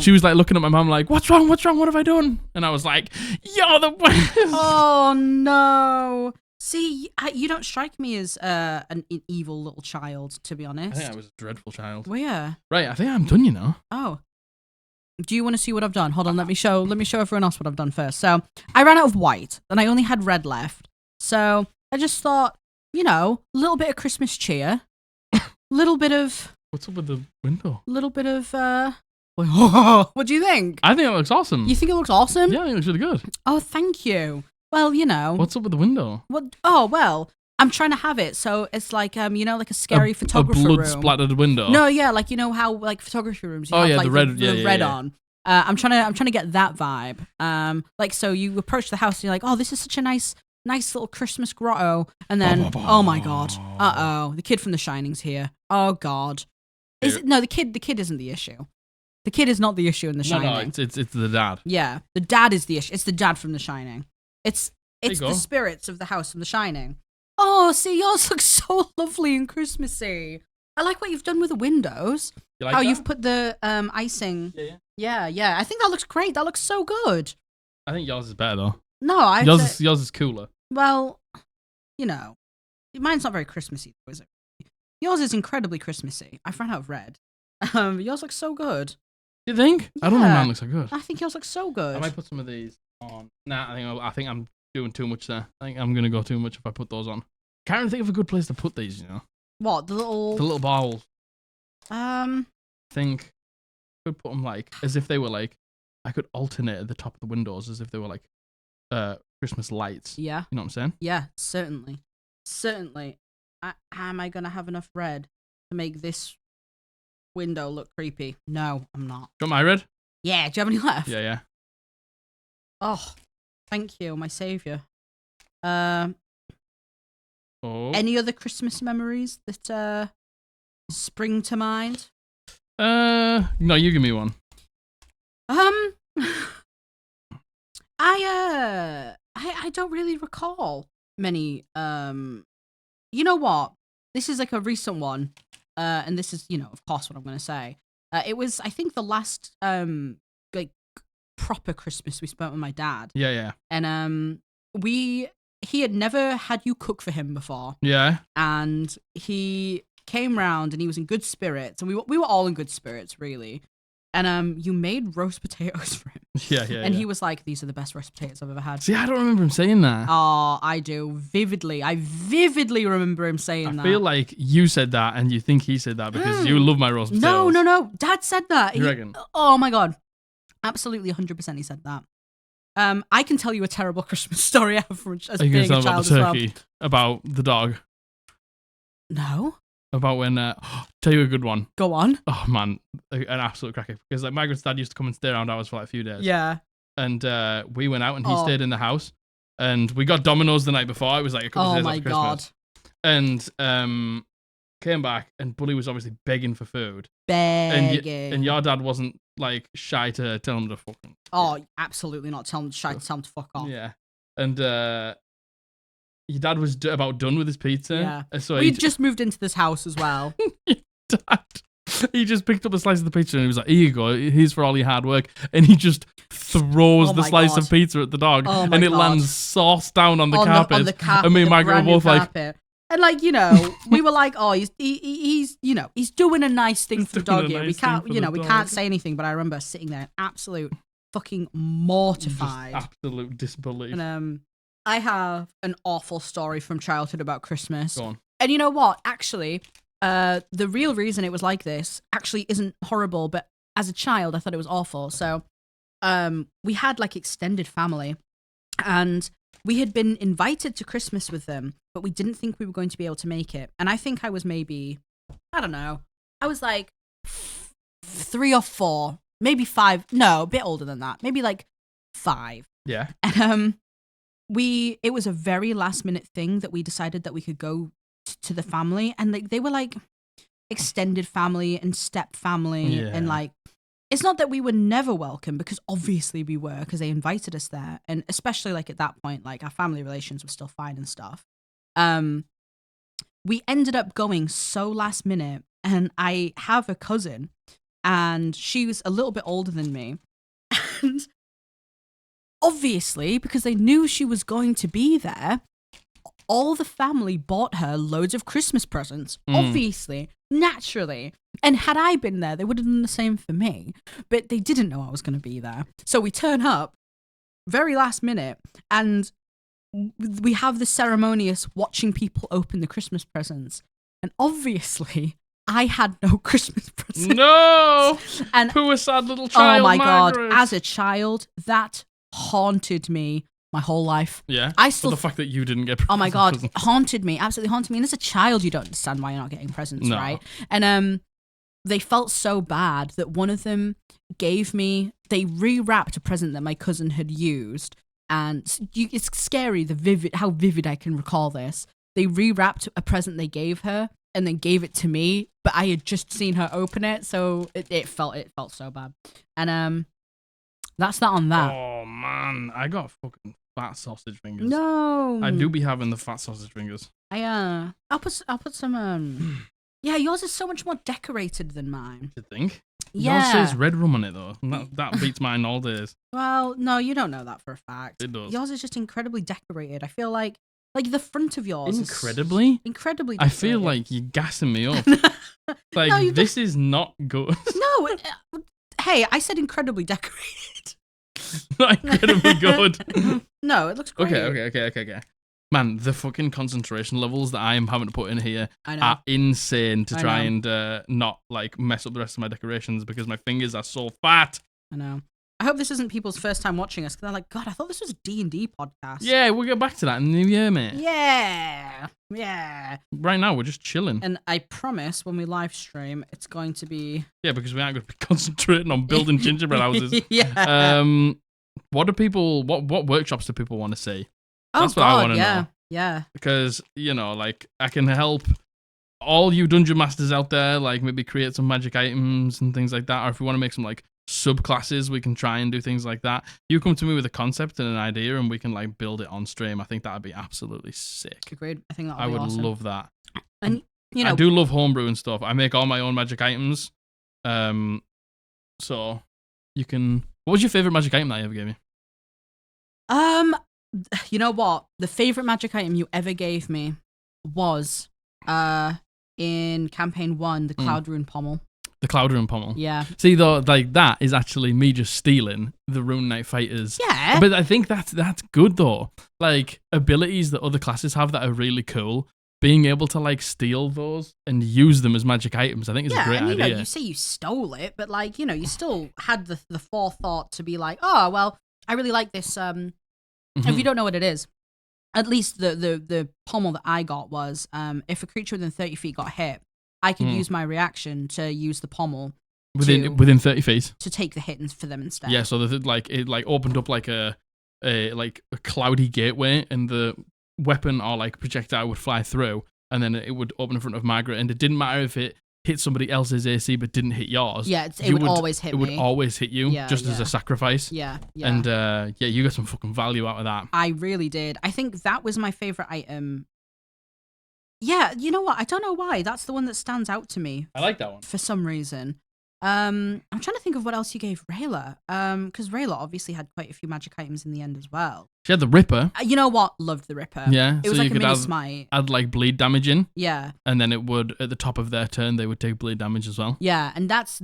she was like looking at my mum like, "What's wrong? What's wrong? What have I done?" And I was like, "You're the worst." Oh no. See, you don't strike me as an evil little child, to be honest. I think I was a dreadful child. Well, yeah. Right, I think I'm done, you know. Oh. Do you want to see what I've done? Hold on, let me show everyone else what I've done first. So, I ran out of white, and I only had red left. So, I just thought, a little bit of Christmas cheer. Little bit of... What's up with the window? Little bit of... What do you think? I think it looks awesome. You think it looks awesome? Yeah, I think it looks really good. Oh, thank you. Well, What's up with the window? What? Oh, well, I'm trying to have it so it's like like a scary photographer room. A blood-splattered window. No, yeah, like how like photography rooms. You have, yeah, like, the red, the red on. I'm trying to get that vibe. Like so you approach the house and you're like, oh, this is such a nice little Christmas grotto, and then oh my god, the kid from The Shining's here. Oh god, the kid isn't the issue. The kid is not the issue in The Shining. No, it's the dad. Yeah, the dad is the issue. It's the dad from The Shining. It's the spirits of the house from The Shining. Oh, see, yours looks so lovely and Christmassy. I like what you've done with the windows. You like that? You've put the icing. Yeah. I think that looks great. That looks so good. I think yours is better though. No, yours is cooler. Well, mine's not very Christmassy, though, is it? Yours is incredibly Christmassy. I've run out of red. Yours looks so good. You think? Yeah. I don't think mine looks so good. I think yours looks so good. I might put some of these on. Nah, I think I'm doing too much there. I think I'm gonna go too much if I put those on. Can't even think of a good place to put these. What, the little bowls? Think could put them like as if they were like I could alternate at the top of the windows as if they were like Christmas lights. Yeah. You know what I'm saying? Yeah, certainly. Am I gonna have enough red to make this window look creepy? No, I'm not. Do you want my red? Yeah. Do you have any left? Yeah. Oh, thank you, my savior. Any other Christmas memories that spring to mind? No, you give me one. I don't really recall many. You know what? This is like a recent one, and this is of course what I'm gonna say. It was I think the last like proper Christmas we spent with my dad. Yeah. And he had never had you cook for him before. Yeah. And he came round and he was in good spirits, and we were all in good spirits really. And you made roast potatoes for him. Yeah. And he was like, "These are the best roast potatoes I've ever had." See, I don't remember him saying that. Oh, I do vividly. I vividly remember him saying that. I feel like you said that, and you think he said that because you love my roast potatoes. No. Dad said that. You reckon? Oh my god, absolutely 100%. He said that. I can tell you a terrible Christmas story as being a child about the turkey, about the dog. No. About when, tell you a good one. Go on. Oh man, an absolute cracker. Because like Margaret's dad used to come and stay around ours for like a few days. Yeah. And we went out and he stayed in the house. And we got Domino's the night before. It was like a couple of days after Christmas. And came back and Bully was obviously begging for food. Begging. And your dad wasn't like shy to tell him to fucking. Oh, absolutely not. Shy to tell him to fuck off. Yeah. And your dad was about done with his pizza. Yeah. So we'd just moved into this house as well. Dad, he just picked up a slice of the pizza and he was like, "Here you go. Here's for all your hard work." And he just throws the slice of pizza at the dog, and it lands sauce down on the carpet. On the carpet. And me and Margaret were both carpet. And like we were like, "Oh, he's he's doing a nice thing for the dog here." We can't we can't say anything. But I remember sitting there, absolute fucking mortified, just absolute disbelief. And I have an awful story from childhood about Christmas. Go on. And you know what? Actually, the real reason it was like this actually isn't horrible, but as a child, I thought it was awful. So, we had like extended family, and we had been invited to Christmas with them, but we didn't think we were going to be able to make it. And I think I was maybe, I don't know, I was like 3 or 4, maybe 5. No, a bit older than that. Maybe like 5. Yeah. And it was a very last minute thing that we decided that we could go to the family, and they were like extended family and step family, and like, it's not that we were never welcome, because obviously we were, because they invited us there, and especially like at that point, like our family relations were still fine and stuff. We ended up going so last minute, and I have a cousin, and she was a little bit older than me, and obviously, because they knew she was going to be there, all the family bought her loads of Christmas presents. Obviously, naturally. And had I been there, they would have done the same for me. But they didn't know I was going to be there. So we turn up very last minute, and we have the ceremonious watching people open the Christmas presents. And obviously, I had no Christmas presents. No! And poor sad little child, oh my Margaret. God. As a child, that haunted me my whole life. Yeah. I still. But the fact that you didn't get oh my God, presents. haunted me, absolutely haunted me. And as a child, you don't understand why you're not getting presents, No. right? And they felt so bad that one of them they rewrapped a present that my cousin had used, and it's scary how vivid I can recall this. They rewrapped a present they gave her and then gave it to me, but I had just seen her open it, so it felt so bad. And that's that on that. Oh man, I got fucking fat sausage fingers. No, I do be having the fat sausage fingers. I'll put some yeah, yours is so much more decorated than mine. You think? Yeah. Yours says red rum on it though. And that beats mine all days. Well, no, you don't know that for a fact. It does. Yours is just incredibly decorated. I feel like the front of yours incredibly is incredibly I decorated. feel like you're gassing me up. Like, No, this is not good. No, hey, I said incredibly decorated. Not incredibly good. No, it looks great. Okay. Man, the fucking concentration levels that I am having to put in here I know. are insane to I try know. and not like mess up the rest of my decorations because my fingers are so fat. I know. I hope this isn't people's first time watching us, because they're like, God, I thought this was a D&D podcast. Yeah, we'll get back to that in the new year, mate. Yeah. Right now, we're just chilling. And I promise when we live stream, it's going to be... Yeah, because we aren't going to be concentrating on building gingerbread houses. Yeah. What workshops do people want to see? That's what I want to know. Yeah. Because, like, I can help all you dungeon masters out there, like, maybe create some magic items and things like that. Or if we want to make some, like, subclasses, we can try and do things like that. You come to me with a concept and an idea and we can, like, build it on stream. I think that would be absolutely sick. Agreed. I think that I would awesome. love that. And, I do love homebrew and stuff. I make all my own magic items. So you can... What was your favorite magic item that you ever gave me? You know what? The favorite magic item you ever gave me was in campaign 1, the Cloud Rune Pommel. The Cloud Rune Pommel. Yeah. See, though, like, that is actually me just stealing the Rune Knight Fighters. Yeah. But I think that's good, though. Like, abilities that other classes have that are really cool, being able to, like, steal those and use them as magic items, I think is a great idea. You say you stole it, but, like, you still had the forethought to be like, oh, well, I really like this. If you don't know what it is, at least the pommel that I got was, if a creature within 30 feet got hit, I could use my reaction to use the pommel within 30 feet to take the hit for them instead. Yeah, so it opened up like a cloudy gateway, and the weapon or like projectile would fly through, and then it would open in front of Margaret, and it didn't matter if it hit somebody else's AC but didn't hit yours. Yeah, it would always hit me. It would always hit you, just as a sacrifice. Yeah. And you got some fucking value out of that. I really did. I think that was my favorite item. Yeah, you know what? I don't know why. That's the one that stands out to me. I like that one. For some reason. I'm trying to think of what else you gave Rayla. Because Rayla obviously had quite a few magic items in the end as well. She had the Ripper. You know what? Loved the Ripper. Yeah. It was like a mini smite. Add like bleed damage in. Yeah. And then it would, at the top of their turn, they would take bleed damage as well. Yeah, and that's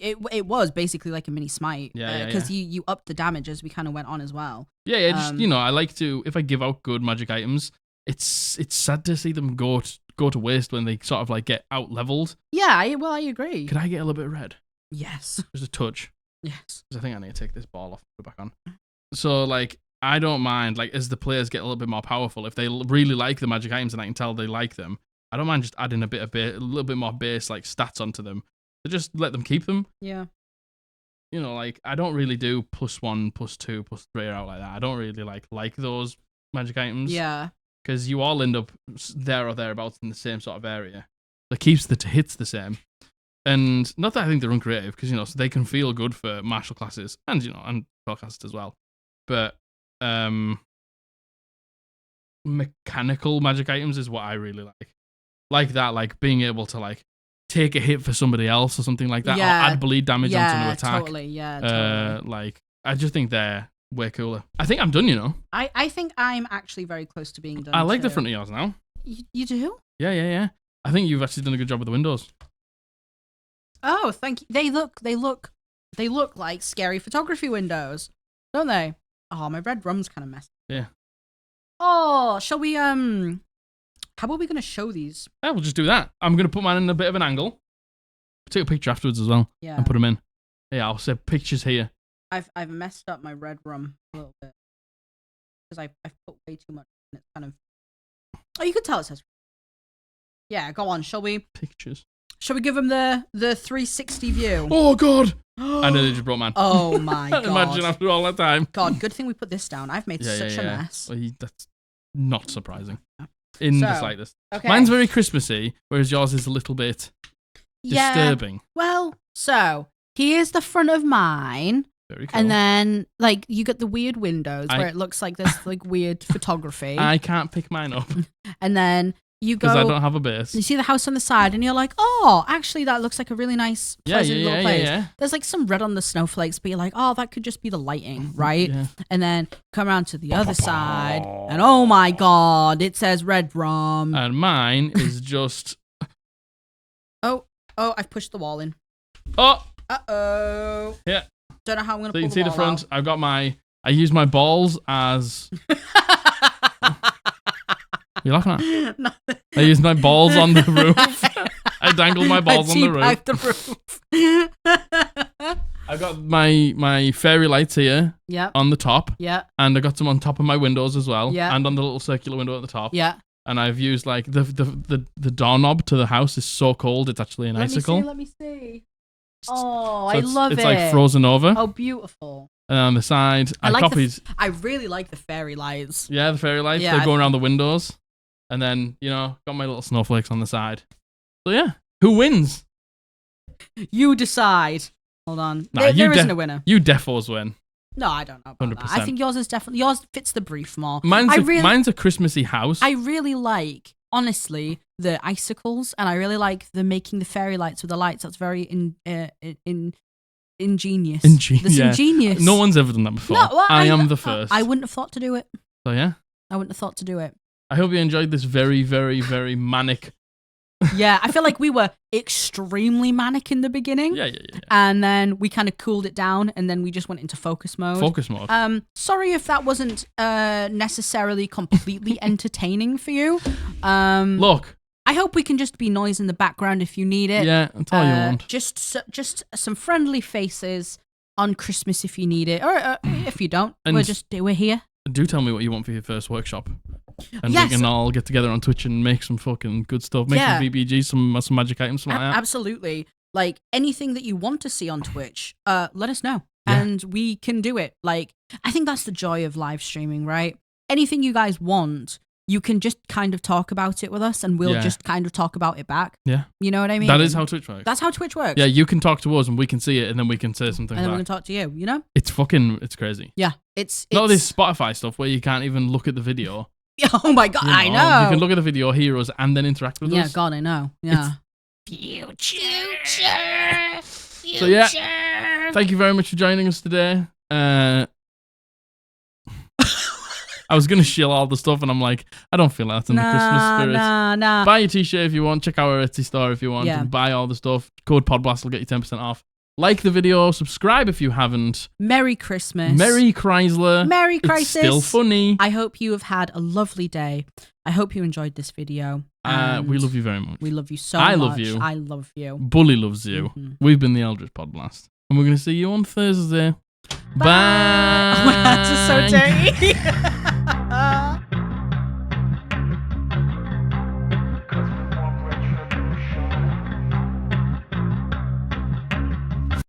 it. It was basically like a mini smite. Yeah. Because you upped the damage as we kind of went on as well. Yeah. Just I like to, if I give out good magic items, it's sad to see them go to waste when they sort of like get out leveled. Yeah. I agree. Could I get a little bit of red? Yes. Just a touch. Yes. Because I think I need to take this ball off and put it back on. So, like, I don't mind, like, as the players get a little bit more powerful, if they really like the magic items and I can tell they like them, I don't mind just adding a little bit more base, like, stats onto them. So just let them keep them. Yeah. Like, I don't really do +1, +2, +3 out like that. I don't really like those magic items. Yeah. Because you all end up there or thereabouts in the same sort of area. That keeps the hits the same. And not that I think they're uncreative, because, so they can feel good for martial classes and, and spellcasters as well. But mechanical magic items is what I really like. Like that, like being able to, like, take a hit for somebody else or something like that. Yeah. Or add bleed damage onto an attack. Totally. Yeah, totally. Like, I just think they're way cooler. I think I'm done, I think I'm actually very close to being done. I like the front of yours now. You do? Yeah. I think you've actually done a good job with the windows. Oh, thank you. They look like scary photography windows, don't they? Oh, my red rum's kind of messy. Yeah. Oh, shall we how about we gonna show these? Yeah, we'll just do that. I'm gonna put mine in a bit of an angle. Take a picture afterwards as well. Yeah. And put them in. Yeah, I'll say pictures here. I've messed up my red rum a little bit because I've put way too much and it's kind of. Oh, you could tell it says. Yeah, go on. Shall we? Pictures. Shall we give them the 360 view? Oh God! I nearly just brought mine. Oh my God! Imagine after all that time. God, good thing we put this down. I've made such a mess. Well, that's not surprising. In the slightest. Okay. Mine's very Christmassy, whereas yours is a little bit disturbing. Well, so here's the front of mine. Very cool. And then, like, you got the weird windows where it looks like this, like, weird photography. I can't pick mine up. And then you go... Because I don't have a base. You see the house on the side and you're like, oh, actually, that looks like a really nice, pleasant little place. Yeah. There's, like, some red on the snowflakes, but you're like, oh, that could just be the lighting, right? Yeah. And then come around to the other side and, oh, my God, it says red rum. And mine is just... Oh, I've pushed the wall in. Oh! Uh-oh. Yeah. Don't know how I'm going to So pull you can see the front. out. I've got I use my balls as... What are you laughing at? Nothing. I use my balls on the roof. I dangle my balls on the roof. I've got my fairy lights here on the top. Yeah. And I got some on top of my windows as well. Yeah. And on the little circular window at the top. Yeah. And I've used like the doorknob to the house is so cold it's actually an icicle. Let me see. Oh, So I love it. It's like frozen over. Oh, beautiful. And on the side, I copied. I really like the fairy lights. Yeah, the fairy lights. Yeah, They're going around the windows. And then, got my little snowflakes on the side. So yeah, who wins? You decide. Hold on. Nah, there isn't a winner. You defos win. No, I don't know about 100%. that. I think yours is definitely... Yours fits the brief more. Mine's a Christmassy house. I really like, honestly, the icicles, and I really like the making the fairy lights with the lights. That's very ingenious. That's ingenious. No one's ever done that before. No, well, I am the first. I wouldn't have thought to do it. So yeah. I wouldn't have thought to do it. I hope you enjoyed this very, very, very manic. Yeah, I feel like we were extremely manic in the beginning. Yeah. And then we kind of cooled it down, and then we just went into focus mode. Sorry if that wasn't necessarily completely entertaining for you. Look. I hope we can just be noise in the background if you need it. Yeah, that's all you want. Just some friendly faces on Christmas if you need it, or if you don't, we're here. Do tell me what you want for your first workshop. And yes. we can all get together on Twitch and make some fucking good stuff. Make some VBG, some magic items, something like that. Absolutely. Like, anything that you want to see on Twitch, let us know. Yeah. And we can do it. Like, I think that's the joy of live streaming, right? Anything you guys want, you can just kind of talk about it with us, and we'll just kind of talk about it back. Yeah. You know what I mean? That is how Twitch works. That's how Twitch works. Yeah, you can talk to us, and we can see it, and then we can say something and then back. we can talk to you, you know? It's crazy. Yeah. It's not this Spotify stuff where you can't even look at the video. Oh my God, I know. You can look at the video, hear us, and then interact with us. Yeah, God, I know. Yeah. Future. future. So yeah, thank you very much for joining us today. I was going to shill all the stuff, and I'm like, I don't feel that in the Christmas spirit. Nah. Buy your t-shirt if you want. Check out our Etsy store if you want. Yeah. And buy all the stuff. Code Podblast will get you 10% off. Like the video. Subscribe if you haven't. Merry Christmas. Merry Chrysler. Merry Crisis. It's still funny. I hope you have had a lovely day. I hope you enjoyed this video. We love you very much. We love you so much. I love you. I love you. Bully loves you. Mm-hmm. We've been the Eldritch Podblast. And we're going to see you on Thursday. Bye. Bye. That's just so dirty.